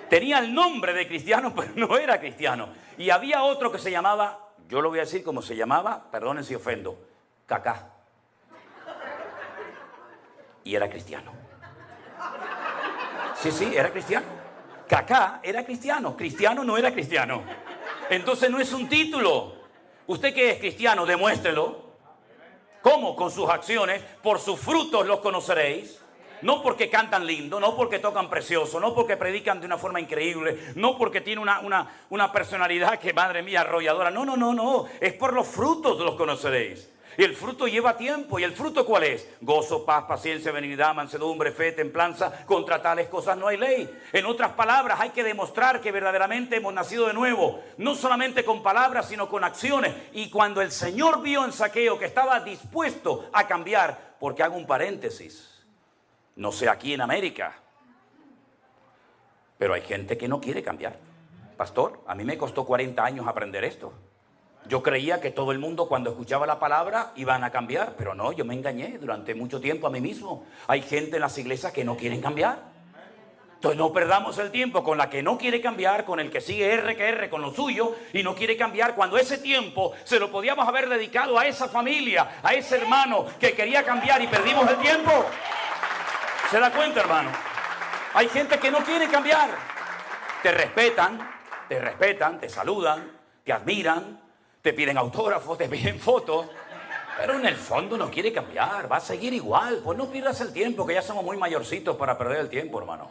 Tenía el nombre de cristiano, pero no era cristiano. Y había otro que se llamaba, yo lo voy a decir como se llamaba, perdonen si ofendo, Kaká. Y era cristiano. Sí, era cristiano. Kaká era cristiano. Cristiano no era cristiano. Entonces no es un título. ¿Usted que es cristiano? Demuéstrelo. ¿Cómo? Con sus acciones. Por sus frutos los conoceréis. No porque cantan lindo, no porque tocan precioso, no porque predican de una forma increíble, no porque tiene una personalidad que, madre mía, arrolladora. No. Es por los frutos los conoceréis. Y el fruto lleva tiempo. ¿Y el fruto cuál es? Gozo, paz, paciencia, benignidad, mansedumbre, fe, templanza. Contra tales cosas no hay ley. En otras palabras, hay que demostrar que verdaderamente hemos nacido de nuevo. No solamente con palabras, sino con acciones. Y cuando el Señor vio en Zaqueo que estaba dispuesto a cambiar, porque hago un paréntesis, no sé aquí en América, pero hay gente que no quiere cambiar. Pastor, a mí me costó 40 años aprender esto. Yo creía que todo el mundo cuando escuchaba la palabra iban a cambiar, pero no, yo me engañé durante mucho tiempo a mí mismo. Hay gente en las iglesias que no quieren cambiar. Entonces no perdamos el tiempo con la que no quiere cambiar, con el que sigue R con lo suyo y no quiere cambiar, cuando ese tiempo se lo podíamos haber dedicado a esa familia, a ese hermano que quería cambiar y perdimos el tiempo. ¿Se da cuenta, hermano? Hay gente que no quiere cambiar. Te respetan, te saludan, te admiran, te piden autógrafos, te piden fotos, pero en el fondo no quiere cambiar, va a seguir igual. Pues no pierdas el tiempo, que ya somos muy mayorcitos para perder el tiempo, hermanos.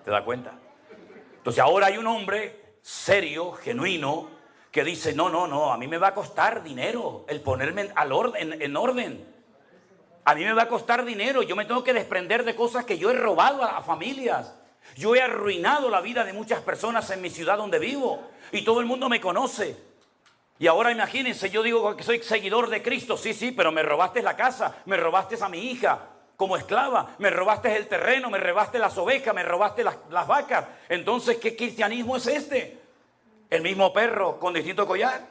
¿Te das cuenta? Entonces ahora hay un hombre serio, genuino, que dice, no, a mí me va a costar dinero el ponerme en orden. A mí me va a costar dinero, yo me tengo que desprender de cosas que yo he robado a familias. Yo he arruinado la vida de muchas personas en mi ciudad donde vivo y todo el mundo me conoce. Y ahora imagínense, yo digo que soy seguidor de Cristo, sí, pero me robaste la casa, me robaste a mi hija como esclava, me robaste el terreno, me robaste las ovejas, me robaste las vacas. Entonces, ¿qué cristianismo es este? El mismo perro con distinto collar.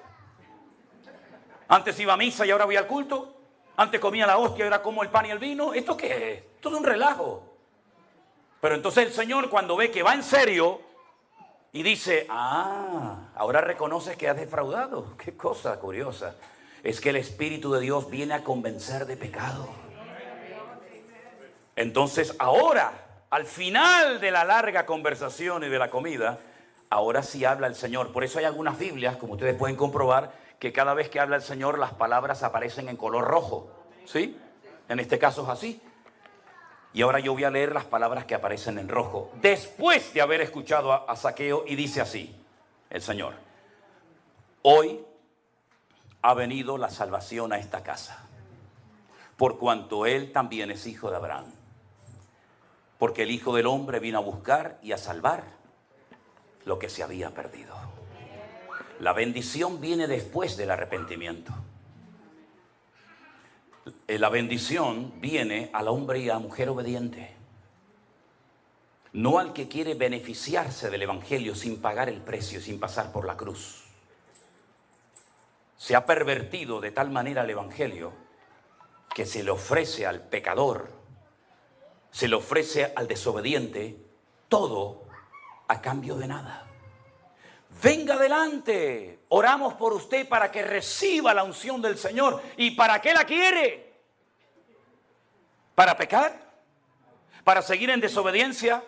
Antes iba a misa y ahora voy al culto. Antes comía la hostia, ahora como el pan y el vino. ¿Esto qué es? Todo un relajo. Pero entonces el Señor, cuando ve que va en serio y dice, ahora reconoces que has defraudado. Qué cosa curiosa. Es que el Espíritu de Dios viene a convencer de pecado. Entonces ahora, al final de la larga conversación y de la comida, ahora sí habla el Señor. Por eso hay algunas Biblias, como ustedes pueden comprobar, que cada vez que habla el Señor las palabras aparecen en color rojo. ¿Sí? En este caso es así. Y ahora yo voy a leer las palabras que aparecen en rojo, después de haber escuchado a Zaqueo, y dice así, el Señor: hoy ha venido la salvación a esta casa, por cuanto él también es hijo de Abraham. Porque el Hijo del Hombre vino a buscar y a salvar lo que se había perdido. La bendición viene después del arrepentimiento. La bendición viene al hombre y a la mujer obediente. No al que quiere beneficiarse del Evangelio sin pagar el precio, sin pasar por la cruz. Se ha pervertido de tal manera el Evangelio que se le ofrece al pecador, se le ofrece al desobediente todo a cambio de nada. Venga adelante, oramos por usted para que reciba la unción del Señor. ¿Y para qué la quiere? ¿Para pecar? ¿Para seguir en desobediencia?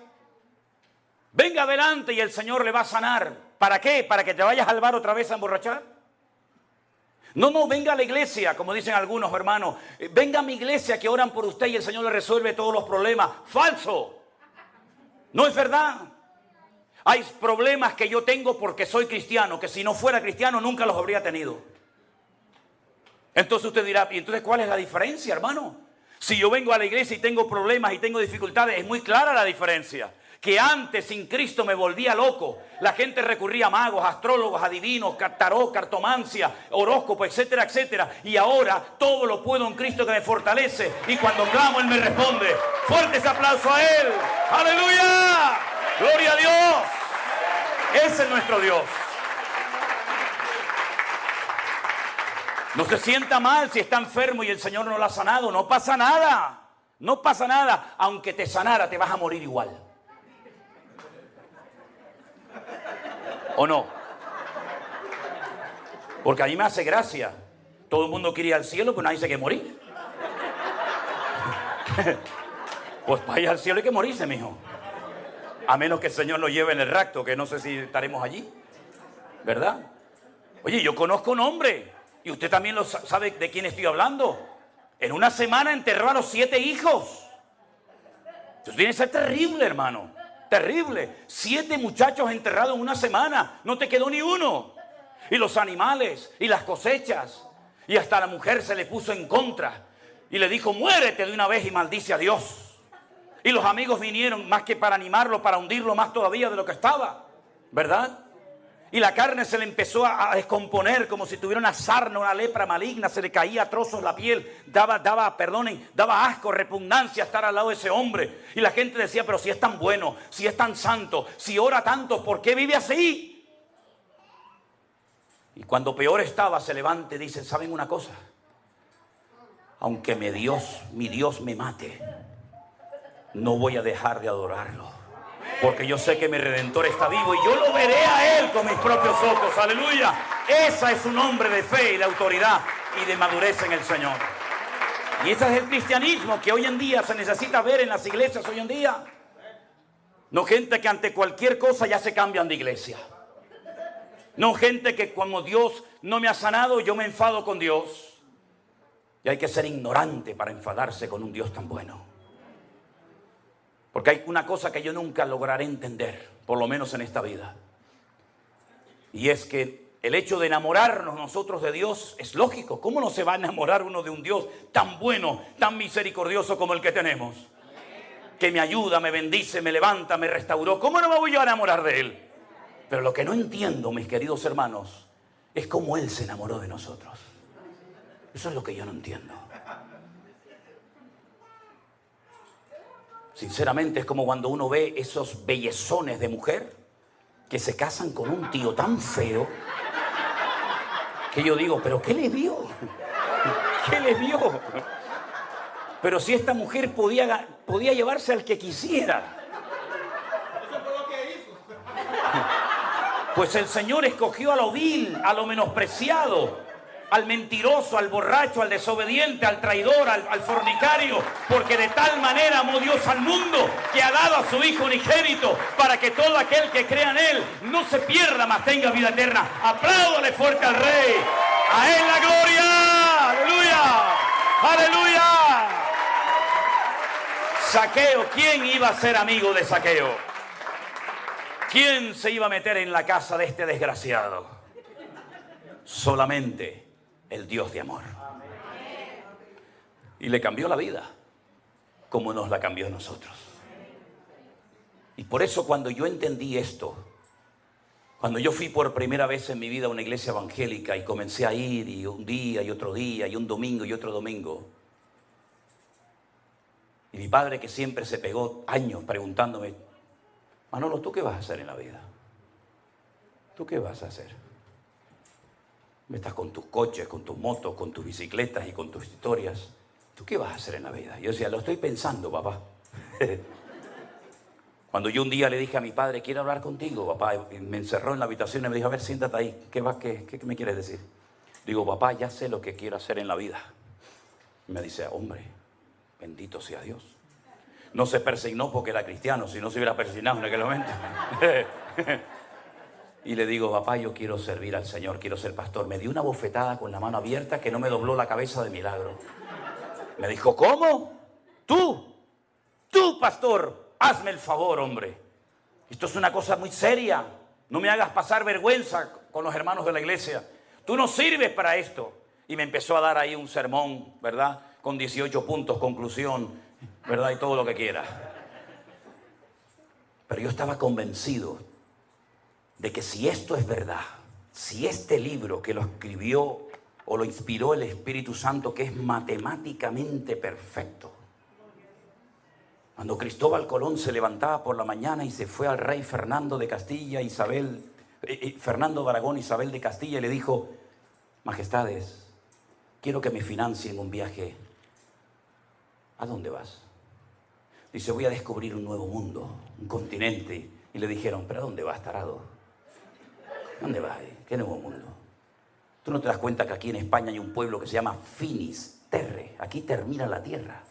Venga adelante y el Señor le va a sanar. ¿Para qué? ¿Para que te vayas al bar otra vez a emborrachar? No, venga a la iglesia, como dicen algunos hermanos. Venga a mi iglesia que oran por usted y el Señor le resuelve todos los problemas. ¡Falso! No es verdad. Hay problemas que yo tengo porque soy cristiano, que si no fuera cristiano nunca los habría tenido. Entonces usted dirá, ¿y entonces cuál es la diferencia, hermano? Si yo vengo a la iglesia y tengo problemas y tengo dificultades, es muy clara la diferencia. Que antes sin Cristo me volvía loco. La gente recurría a magos, astrólogos, adivinos, tarot, cartomancia, horóscopo, etcétera, etcétera. Y ahora todo lo puedo en Cristo que me fortalece. Y cuando clamo, Él me responde. Fuerte ese aplauso a Él. ¡Aleluya! ¡Gloria a Dios! Ese es nuestro Dios. No se sienta mal si está enfermo y el Señor no lo ha sanado. No pasa nada. No pasa nada. Aunque te sanara, te vas a morir igual. ¿O no? Porque a mí me hace gracia. Todo el mundo quiere ir al cielo, pero nadie se quiere morir. Pues para ir al cielo hay que morirse, mijo. A menos que el Señor nos lleve en el rapto, que no sé si estaremos allí. ¿Verdad? Oye, yo conozco un hombre, y usted también lo sabe de quién estoy hablando. En una semana enterró a los 7 hijos. Eso tiene que ser terrible, hermano. Terrible. 7 muchachos enterrados en una semana. No te quedó ni uno. Y los animales, y las cosechas. Y hasta la mujer se le puso en contra. Y le dijo, muérete de una vez y maldice a Dios. Y los amigos vinieron más que para animarlo, para hundirlo más todavía de lo que estaba. ¿Verdad? Y la carne se le empezó a descomponer como si tuviera una sarna, una lepra maligna. Se le caía a trozos la piel. Daba asco, repugnancia estar al lado de ese hombre. Y la gente decía, pero si es tan bueno, si es tan santo, si ora tanto, ¿por qué vive así? Y cuando peor estaba, se levanta y dice, ¿saben una cosa? Aunque mi Dios me mate, no voy a dejar de adorarlo. Porque yo sé que mi Redentor está vivo y yo lo veré a Él con mis propios ojos. ¡Aleluya! Esa es un hombre de fe y de autoridad y de madurez en el Señor. Y ese es el cristianismo que hoy en día se necesita ver en las iglesias hoy en día. No gente que ante cualquier cosa ya se cambian de iglesia. No gente que como Dios no me ha sanado, yo me enfado con Dios. Y hay que ser ignorante para enfadarse con un Dios tan bueno. Porque hay una cosa que yo nunca lograré entender, por lo menos en esta vida. Y es que el hecho de enamorarnos nosotros de Dios es lógico. ¿Cómo no se va a enamorar uno de un Dios tan bueno, tan misericordioso como el que tenemos? Que me ayuda, me bendice, me levanta, me restauró. ¿Cómo no me voy yo a enamorar de Él? Pero lo que no entiendo, mis queridos hermanos, es cómo Él se enamoró de nosotros. Eso es lo que yo no entiendo. Sinceramente es como cuando uno ve esos bellezones de mujer que se casan con un tío tan feo que yo digo, ¿pero qué le vio? ¿Qué le vio? Pero si esta mujer podía llevarse al que quisiera. Pues el Señor escogió a lo vil, a lo menospreciado, al mentiroso, al borracho, al desobediente, al traidor, al fornicario, porque de tal manera amó Dios al mundo que ha dado a su Hijo unigénito para que todo aquel que crea en Él no se pierda, mas tenga vida eterna. Apláudale fuerte al Rey. A Él la gloria. Aleluya. Aleluya. Zaqueo, ¿quién iba a ser amigo de Zaqueo? ¿Quién se iba a meter en la casa de este desgraciado? Solamente el Dios de amor. Y le cambió la vida, como nos la cambió a nosotros. Y por eso cuando yo entendí esto, cuando yo fui por primera vez en mi vida a una iglesia evangélica y comencé a ir, y un día y otro día, y un domingo y otro domingo, y mi padre, que siempre se pegó años preguntándome: Manolo, ¿tú qué vas a hacer en la vida? ¿Tú qué vas a hacer? Estás con tus coches, con tus motos, con tus bicicletas y con tus historias. ¿Tú qué vas a hacer en la vida? Y yo decía: lo estoy pensando, papá. Cuando yo un día le dije a mi padre: quiero hablar contigo, papá, y me encerró en la habitación y me dijo: a ver, siéntate ahí. ¿Qué me quieres decir? Digo: papá, ya sé lo que quiero hacer en la vida. Y me dice: hombre, bendito sea Dios. No se persignó porque era cristiano, si no se hubiera persignado en aquel momento. Y le digo: papá, yo quiero servir al Señor, quiero ser pastor. Me dio una bofetada con la mano abierta que no me dobló la cabeza de milagro. Me dijo: ¿cómo? Tú, pastor, hazme el favor, hombre. Esto es una cosa muy seria. No me hagas pasar vergüenza con los hermanos de la iglesia. Tú no sirves para esto. Y me empezó a dar ahí un sermón, ¿verdad? Con 18 puntos, conclusión, ¿verdad? Y todo lo que quiera. Pero yo estaba convencido de que si esto es verdad, si este libro que lo escribió o lo inspiró el Espíritu Santo, que es matemáticamente perfecto, cuando Cristóbal Colón se levantaba por la mañana y se fue al rey Fernando de Castilla, Fernando de Aragón, Isabel de Castilla, y le dijo: majestades, quiero que me financien un viaje. ¿A dónde vas? Dice: voy a descubrir un nuevo mundo, un continente. Y le dijeron: ¿pero a dónde vas, tarado? ¿Dónde vas? ¿Qué nuevo mundo? ¿Tú no te das cuenta que aquí en España hay un pueblo que se llama Finis Terre? Aquí termina la tierra.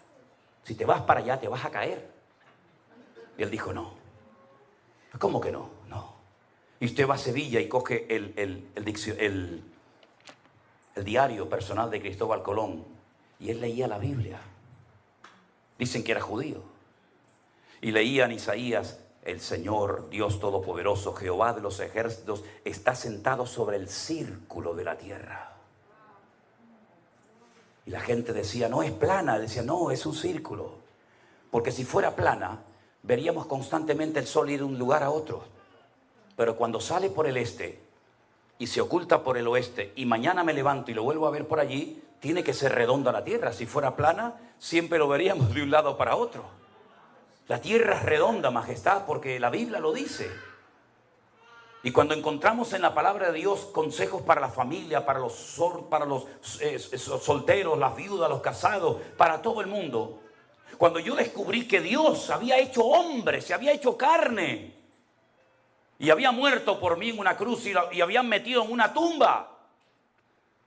Si te vas para allá te vas a caer. Y él dijo: no. ¿Cómo que no? No. Y usted va a Sevilla y coge el diario personal de Cristóbal Colón, y él leía la Biblia. Dicen que era judío. Y leían Isaías: el Señor, Dios Todopoderoso, Jehová de los ejércitos, está sentado sobre el círculo de la tierra. Y la gente decía: no es plana. Él decía: no, es un círculo. Porque si fuera plana, veríamos constantemente el sol ir de un lugar a otro. Pero cuando sale por el este y se oculta por el oeste, y mañana me levanto y lo vuelvo a ver por allí, tiene que ser redonda la tierra. Si fuera plana, siempre lo veríamos de un lado para otro. La tierra es redonda, majestad, porque la Biblia lo dice. Y cuando encontramos en la palabra de Dios consejos para la familia, para los solteros, las viudas, los casados, para todo el mundo. Cuando yo descubrí que Dios había hecho hombre, se había hecho carne, y había muerto por mí en una cruz y habían metido en una tumba.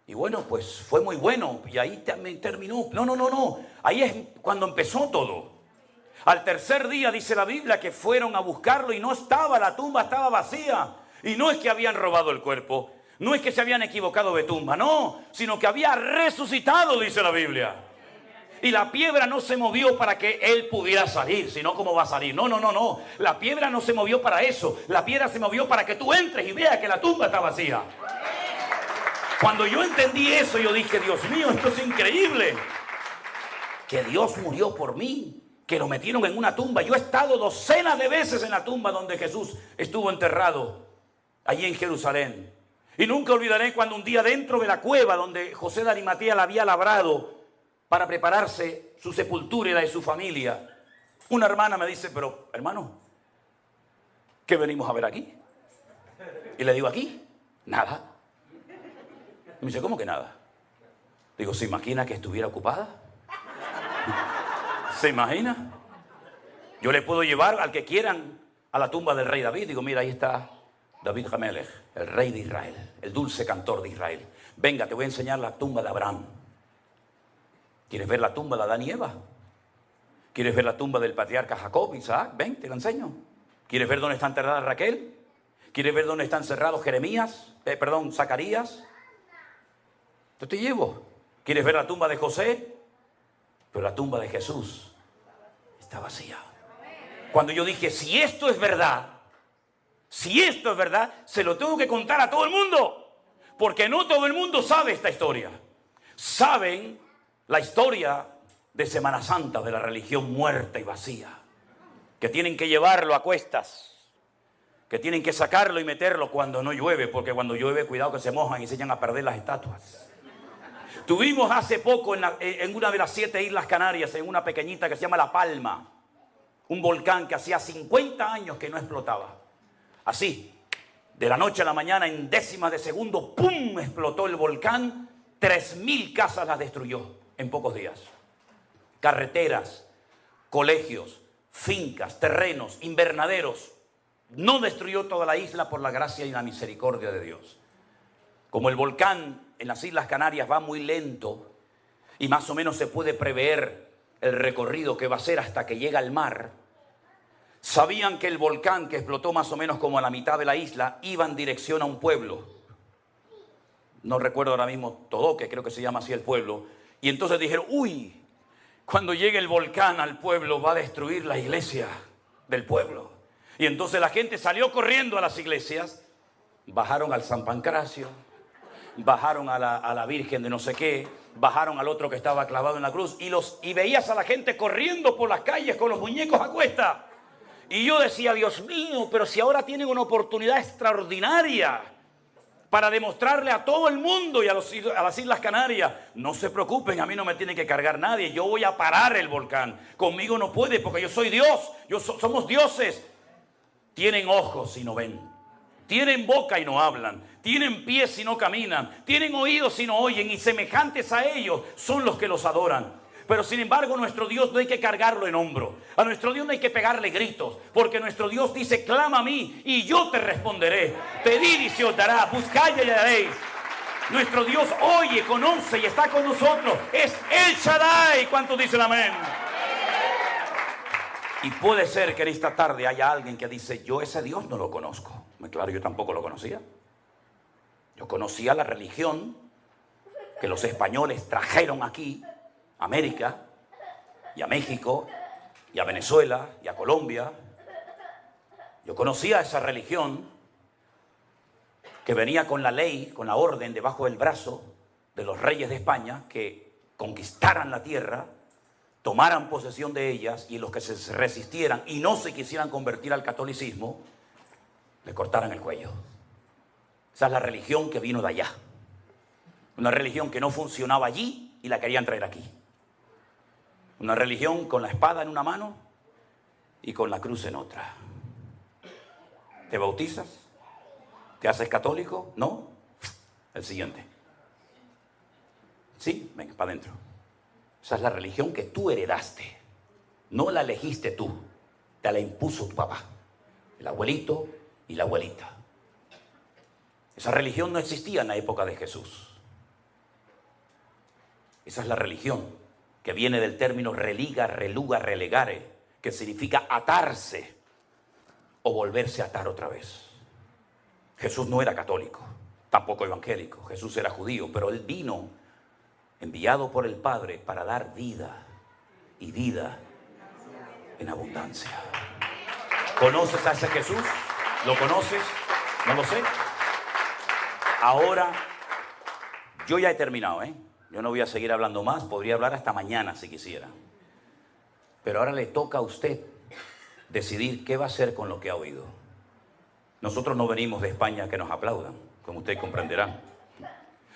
Y bueno, pues fue muy bueno. Y ahí terminó. No. Ahí es cuando empezó todo. Al tercer día dice la Biblia que fueron a buscarlo y no estaba, la tumba estaba vacía. Y no es que habían robado el cuerpo, no es que se habían equivocado de tumba, no, sino que había resucitado, dice la Biblia. Y la piedra no se movió para que él pudiera salir, sino cómo va a salir. No. La piedra no se movió para eso. La piedra se movió para que tú entres y veas que la tumba está vacía. Cuando yo entendí eso, yo dije: Dios mío, esto es increíble. Que Dios murió por mí, que lo metieron en una tumba. Yo he estado docenas de veces en la tumba donde Jesús estuvo enterrado, allí en Jerusalén. Y nunca olvidaré cuando un día dentro de la cueva donde José de Arimatea la había labrado para prepararse su sepultura y la de su familia, una hermana me dice: pero hermano, ¿qué venimos a ver aquí? Y le digo: aquí, nada. Y me dice: ¿cómo que nada? Digo, ¿se imagina que estuviera ocupada? ¿Se imagina? Yo le puedo llevar al que quieran a la tumba del rey David. Digo, mira, ahí está David Hamelech, el rey de Israel, el dulce cantor de Israel. Venga, te voy a enseñar la tumba de Abraham. ¿Quieres ver la tumba de Adán y Eva? ¿Quieres ver la tumba del patriarca Jacob, Isaac? Ven, te la enseño. ¿Quieres ver dónde está enterrada Raquel? ¿Quieres ver dónde está encerrado Zacarías? Yo te llevo. ¿Quieres ver la tumba de José? Pero la tumba de Jesús está vacía. Cuando yo dije, si esto es verdad, se lo tengo que contar a todo el mundo. Porque no todo el mundo sabe esta historia. Saben la historia de Semana Santa, de la religión muerta y vacía. Que tienen que llevarlo a cuestas. Que tienen que sacarlo y meterlo cuando no llueve. Porque cuando llueve, cuidado que se mojan y se echan a perder las estatuas. Tuvimos hace poco en una de las 7 islas Canarias, en una pequeñita que se llama La Palma, un volcán que hacía 50 años que no explotaba. Así, de la noche a la mañana, en décimas de segundo, ¡pum!, explotó el volcán. 3.000 casas las destruyó en pocos días. Carreteras, colegios, fincas, terrenos, invernaderos. No destruyó toda la isla por la gracia y la misericordia de Dios. Como el volcán en las Islas Canarias va muy lento y más o menos se puede prever el recorrido que va a hacer hasta que llega al mar, sabían que el volcán, que explotó más o menos como a la mitad de la isla, iba en dirección a un pueblo. No recuerdo ahora mismo Todoque, creo que se llama así el pueblo. Y entonces dijeron, uy, cuando llegue el volcán al pueblo va a destruir la iglesia del pueblo. Y entonces la gente salió corriendo a las iglesias, bajaron al San Pancracio, bajaron a la Virgen de no sé qué, bajaron al otro que estaba clavado en la cruz y veías a la gente corriendo por las calles con los muñecos a cuesta. Y yo decía, Dios mío, pero si ahora tienen una oportunidad extraordinaria para demostrarle a todo el mundo y a las Islas Canarias, no se preocupen, a mí no me tiene que cargar nadie, yo voy a parar el volcán, conmigo no puede porque yo soy Dios, somos dioses. Tienen ojos y no ven, tienen boca y no hablan, tienen pies y no caminan, tienen oídos y no oyen, y semejantes a ellos son los que los adoran. Pero sin embargo nuestro Dios no hay que cargarlo en hombro, a nuestro Dios no hay que pegarle gritos, porque nuestro Dios dice, clama a mí y yo te responderé, pedid y se os dará, buscad y hallaréis. Nuestro Dios oye, conoce y está con nosotros, es El Shaddai. ¿Cuántos dicen amén? Y puede ser que en esta tarde haya alguien que dice, yo ese Dios no lo conozco. Claro, yo tampoco lo conocía. Yo conocía la religión que los españoles trajeron aquí, a América, y a México, y a Venezuela, y a Colombia. Yo conocía esa religión que venía con la ley, con la orden debajo del brazo de los reyes de España, que conquistaran la tierra, tomaran posesión de ellas, y los que se resistieran y no se quisieran convertir al catolicismo, le cortaran el cuello. Esa es la religión que vino de allá. Una religión que no funcionaba allí y la querían traer aquí. Una religión con la espada en una mano y con la cruz en otra. ¿Te bautizas? ¿Te haces católico? ¿No? El siguiente. Sí, venga, para adentro. Esa es la religión que tú heredaste. No la elegiste tú, te la impuso tu papá, el abuelito y la abuelita. Esa religión no existía en la época de Jesús. Esa es la religión que viene del término religa, reluga, relegare, que significa atarse o volverse a atar otra vez. Jesús no era católico, tampoco evangélico. Jesús era judío, pero él vino enviado por el Padre para dar vida y vida en abundancia. ¿Conoces a ese Jesús? ¿Lo conoces? No lo sé. Ahora, yo ya he terminado, Yo no voy a seguir hablando más, podría hablar hasta mañana si quisiera. Pero ahora le toca a usted decidir qué va a hacer con lo que ha oído. Nosotros no venimos de España a que nos aplaudan, como usted comprenderá.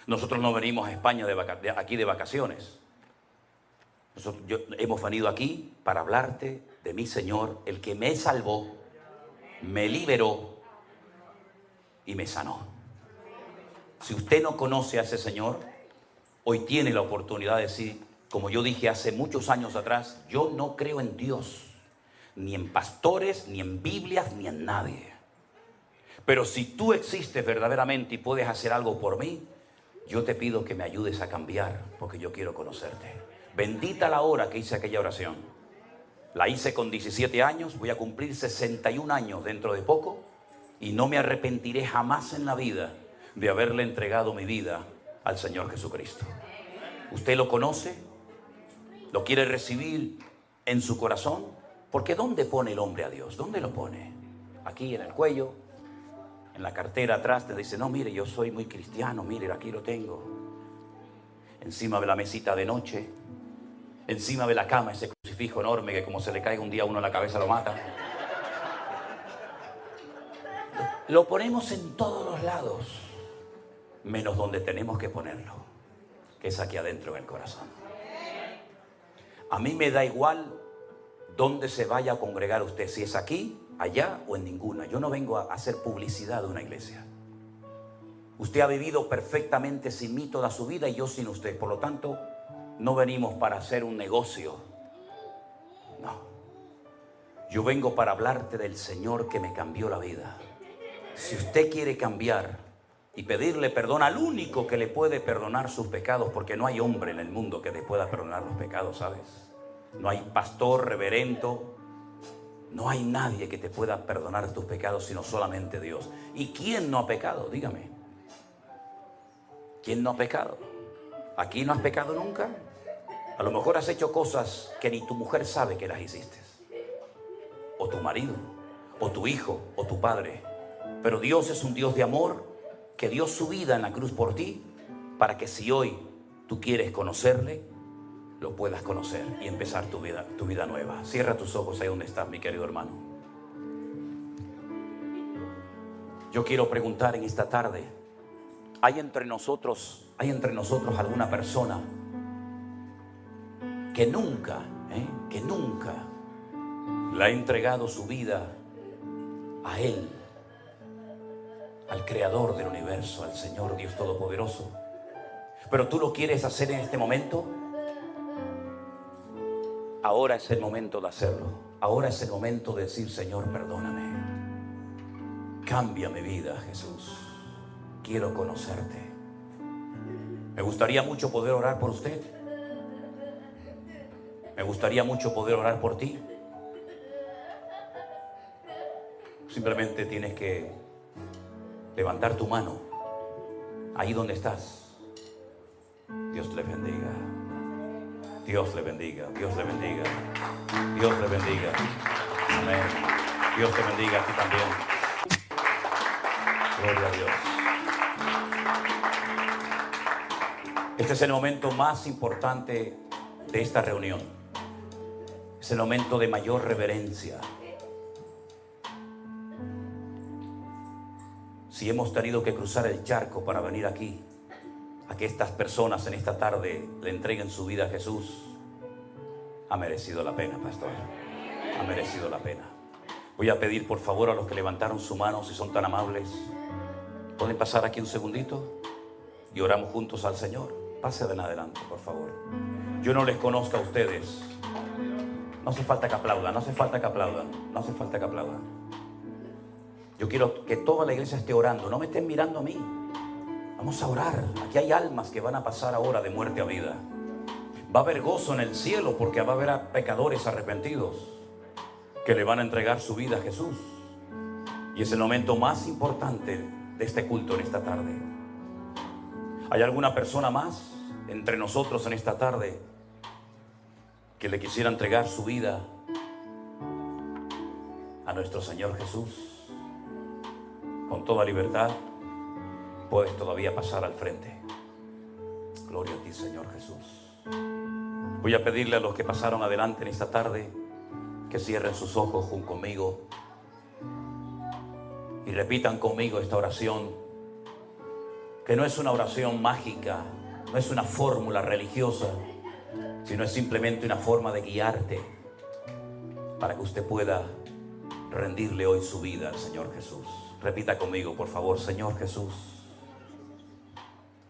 Nosotros no venimos a España aquí de vacaciones. Hemos venido aquí para hablarte de mi Señor, el que me salvó, me liberó y me sanó. Si usted no conoce a ese Señor, hoy tiene la oportunidad de decir, como yo dije hace muchos años atrás, yo no creo en Dios, ni en pastores, ni en Biblias, ni en nadie. Pero si tú existes verdaderamente y puedes hacer algo por mí, yo te pido que me ayudes a cambiar, porque yo quiero conocerte. Bendita la hora que hice aquella oración. La hice con 17 años, voy a cumplir 61 años dentro de poco, y no me arrepentiré jamás en la vida de haberle entregado mi vida al Señor Jesucristo. ¿Usted lo conoce? ¿Lo quiere recibir en su corazón? Porque ¿dónde pone el hombre a Dios? ¿Dónde lo pone? Aquí en el cuello, en la cartera atrás, te dice, no, mire, yo soy muy cristiano, mire, aquí lo tengo. Encima de la mesita de noche, encima de la cama, ese crucifijo enorme que como se le caiga un día a uno en la cabeza lo mata. Lo ponemos en todos los lados, menos donde tenemos que ponerlo, que es aquí adentro en el corazón. A mí me da igual dónde se vaya a congregar usted, si es aquí, allá o en ninguna. Yo no vengo a hacer publicidad de una iglesia. Usted ha vivido perfectamente sin mí toda su vida y yo sin usted. Por lo tanto, no venimos para hacer un negocio. No. Yo vengo para hablarte del Señor que me cambió la vida. Si usted quiere cambiar y pedirle perdón al único que le puede perdonar sus pecados, porque no hay hombre en el mundo que le pueda perdonar los pecados, ¿sabes? No hay pastor, reverendo, no hay nadie que te pueda perdonar tus pecados sino solamente Dios. ¿Y quién no ha pecado? Dígame. ¿Quién no ha pecado? ¿Aquí no has pecado nunca? A lo mejor has hecho cosas que ni tu mujer sabe que las hiciste, o tu marido, o tu hijo, o tu padre. Pero Dios es un Dios de amor que dio su vida en la cruz por ti, para que si hoy tú quieres conocerle, lo puedas conocer y empezar tu vida nueva. Cierra tus ojos ahí donde estás, mi querido hermano. Yo quiero preguntar en esta tarde, ¿hay entre nosotros alguna persona que nunca le ha entregado su vida a Él, al Creador del universo, al Señor Dios Todopoderoso? Pero tú lo quieres hacer en este momento. Ahora es el momento de hacerlo. Ahora es el momento de decir, Señor, perdóname. Cambia mi vida, Jesús. Quiero conocerte. Me gustaría mucho poder orar por usted. Me gustaría mucho poder orar por ti. Simplemente tienes que levantar tu mano ahí donde estás. Dios le bendiga. Dios le bendiga. Dios le bendiga. Dios le bendiga. Amén. Dios te bendiga a ti también. Gloria a Dios. Este es el momento más importante de esta reunión. Es el momento de mayor reverencia. Si hemos tenido que cruzar el charco para venir aquí, a que estas personas en esta tarde le entreguen su vida a Jesús, ha merecido la pena, pastor. Ha merecido la pena. Voy a pedir por favor a los que levantaron su mano, si son tan amables, ¿pueden pasar aquí un segundito? Y oramos juntos al Señor. Pasen adelante, por favor. Yo no les conozco a ustedes. No hace falta que aplaudan, no hace falta que aplaudan, no hace falta que aplaudan. Yo quiero que toda la iglesia esté orando. No me estén mirando a mí. Vamos a orar. Aquí hay almas que van a pasar ahora de muerte a vida. Va a haber gozo en el cielo porque va a haber a pecadores arrepentidos que le van a entregar su vida a Jesús. Y es el momento más importante de este culto en esta tarde. ¿Hay alguna persona más entre nosotros en esta tarde que le quisiera entregar su vida a nuestro Señor Jesús? Con toda libertad puedes todavía pasar al frente. Gloria a ti, Señor Jesús. Voy a pedirle a los que pasaron adelante en esta tarde que cierren sus ojos junto conmigo y repitan conmigo esta oración, que no es una oración mágica, no es una fórmula religiosa, sino es simplemente una forma de guiarte para que usted pueda rendirle hoy su vida al Señor Jesús. Repita conmigo, por favor. Señor Jesús,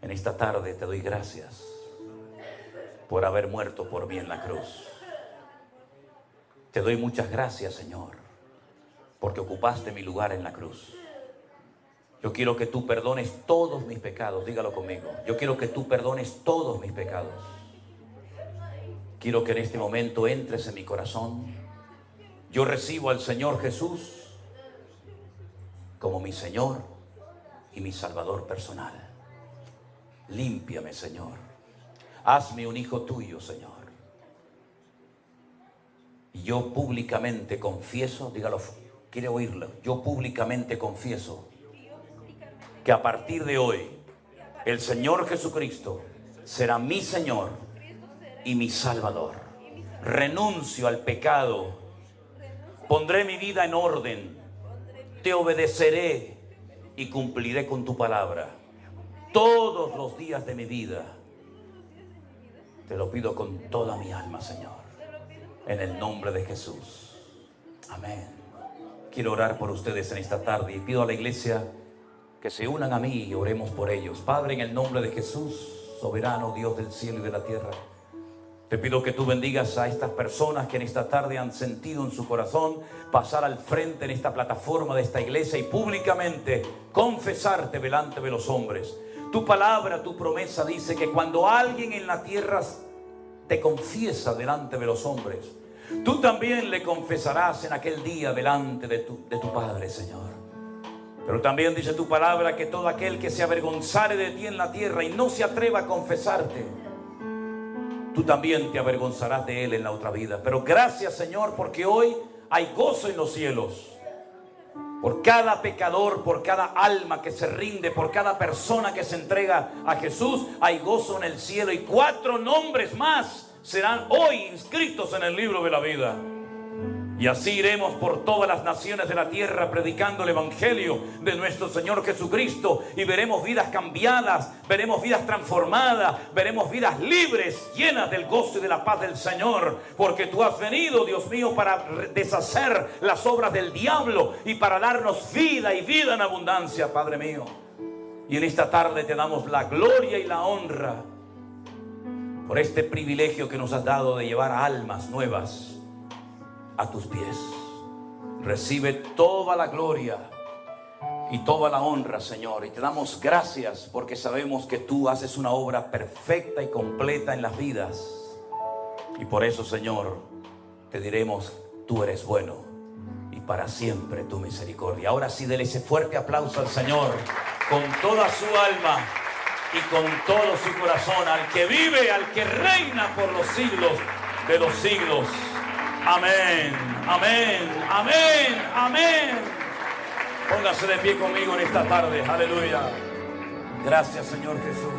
en esta tarde te doy gracias por haber muerto por mí en la cruz. Te doy muchas gracias, Señor, porque ocupaste mi lugar en la cruz. Yo quiero que tú perdones todos mis pecados. Dígalo conmigo. Yo quiero que tú perdones todos mis pecados. Quiero que en este momento entres en mi corazón. Yo recibo al Señor Jesús como mi Señor y mi Salvador personal. Límpiame, Señor. Hazme un hijo tuyo, Señor. Y yo públicamente confieso, dígalo, quiere oírlo. Yo públicamente confieso que a partir de hoy el Señor Jesucristo será mi Señor y mi Salvador. Renuncio al pecado. Pondré mi vida en orden. Te obedeceré y cumpliré con tu palabra todos los días de mi vida. Te lo pido con toda mi alma, Señor, en el nombre de Jesús. Amén. Quiero orar por ustedes en esta tarde y pido a la iglesia que se unan a mí y oremos por ellos. Padre, en el nombre de Jesús, soberano Dios del cielo y de la tierra, te pido que tú bendigas a estas personas que en esta tarde han sentido en su corazón pasar al frente en esta plataforma de esta iglesia y públicamente confesarte delante de los hombres. Tu palabra, tu promesa dice que cuando alguien en la tierra te confiesa delante de los hombres, tú también le confesarás en aquel día delante de tu Padre, Señor. Pero también dice tu palabra que todo aquel que se avergonzare de ti en la tierra y no se atreva a confesarte, tú también te avergonzarás de él en la otra vida. Pero gracias, Señor, porque hoy hay gozo en los cielos. Por cada pecador, por cada alma que se rinde, por cada persona que se entrega a Jesús, hay gozo en el cielo. Y 4 nombres más serán hoy inscritos en el libro de la vida. Y así iremos por todas las naciones de la tierra predicando el evangelio de nuestro Señor Jesucristo. Y veremos vidas cambiadas, veremos vidas transformadas, veremos vidas libres, llenas del gozo y de la paz del Señor. Porque tú has venido, Dios mío, para deshacer las obras del diablo y para darnos vida y vida en abundancia, Padre mío. Y en esta tarde te damos la gloria y la honra por este privilegio que nos has dado de llevar almas nuevas a tus pies. Recibe toda la gloria y toda la honra, Señor, y te damos gracias porque sabemos que tú haces una obra perfecta y completa en las vidas, y por eso, Señor, te diremos: tú eres bueno y para siempre tu misericordia. Ahora sí, dele ese fuerte aplauso al Señor con toda su alma y con todo su corazón, al que vive, al que reina por los siglos de los siglos. Amén, amén, amén, amén. Póngase de pie conmigo en esta tarde. Aleluya. Gracias, Señor Jesús.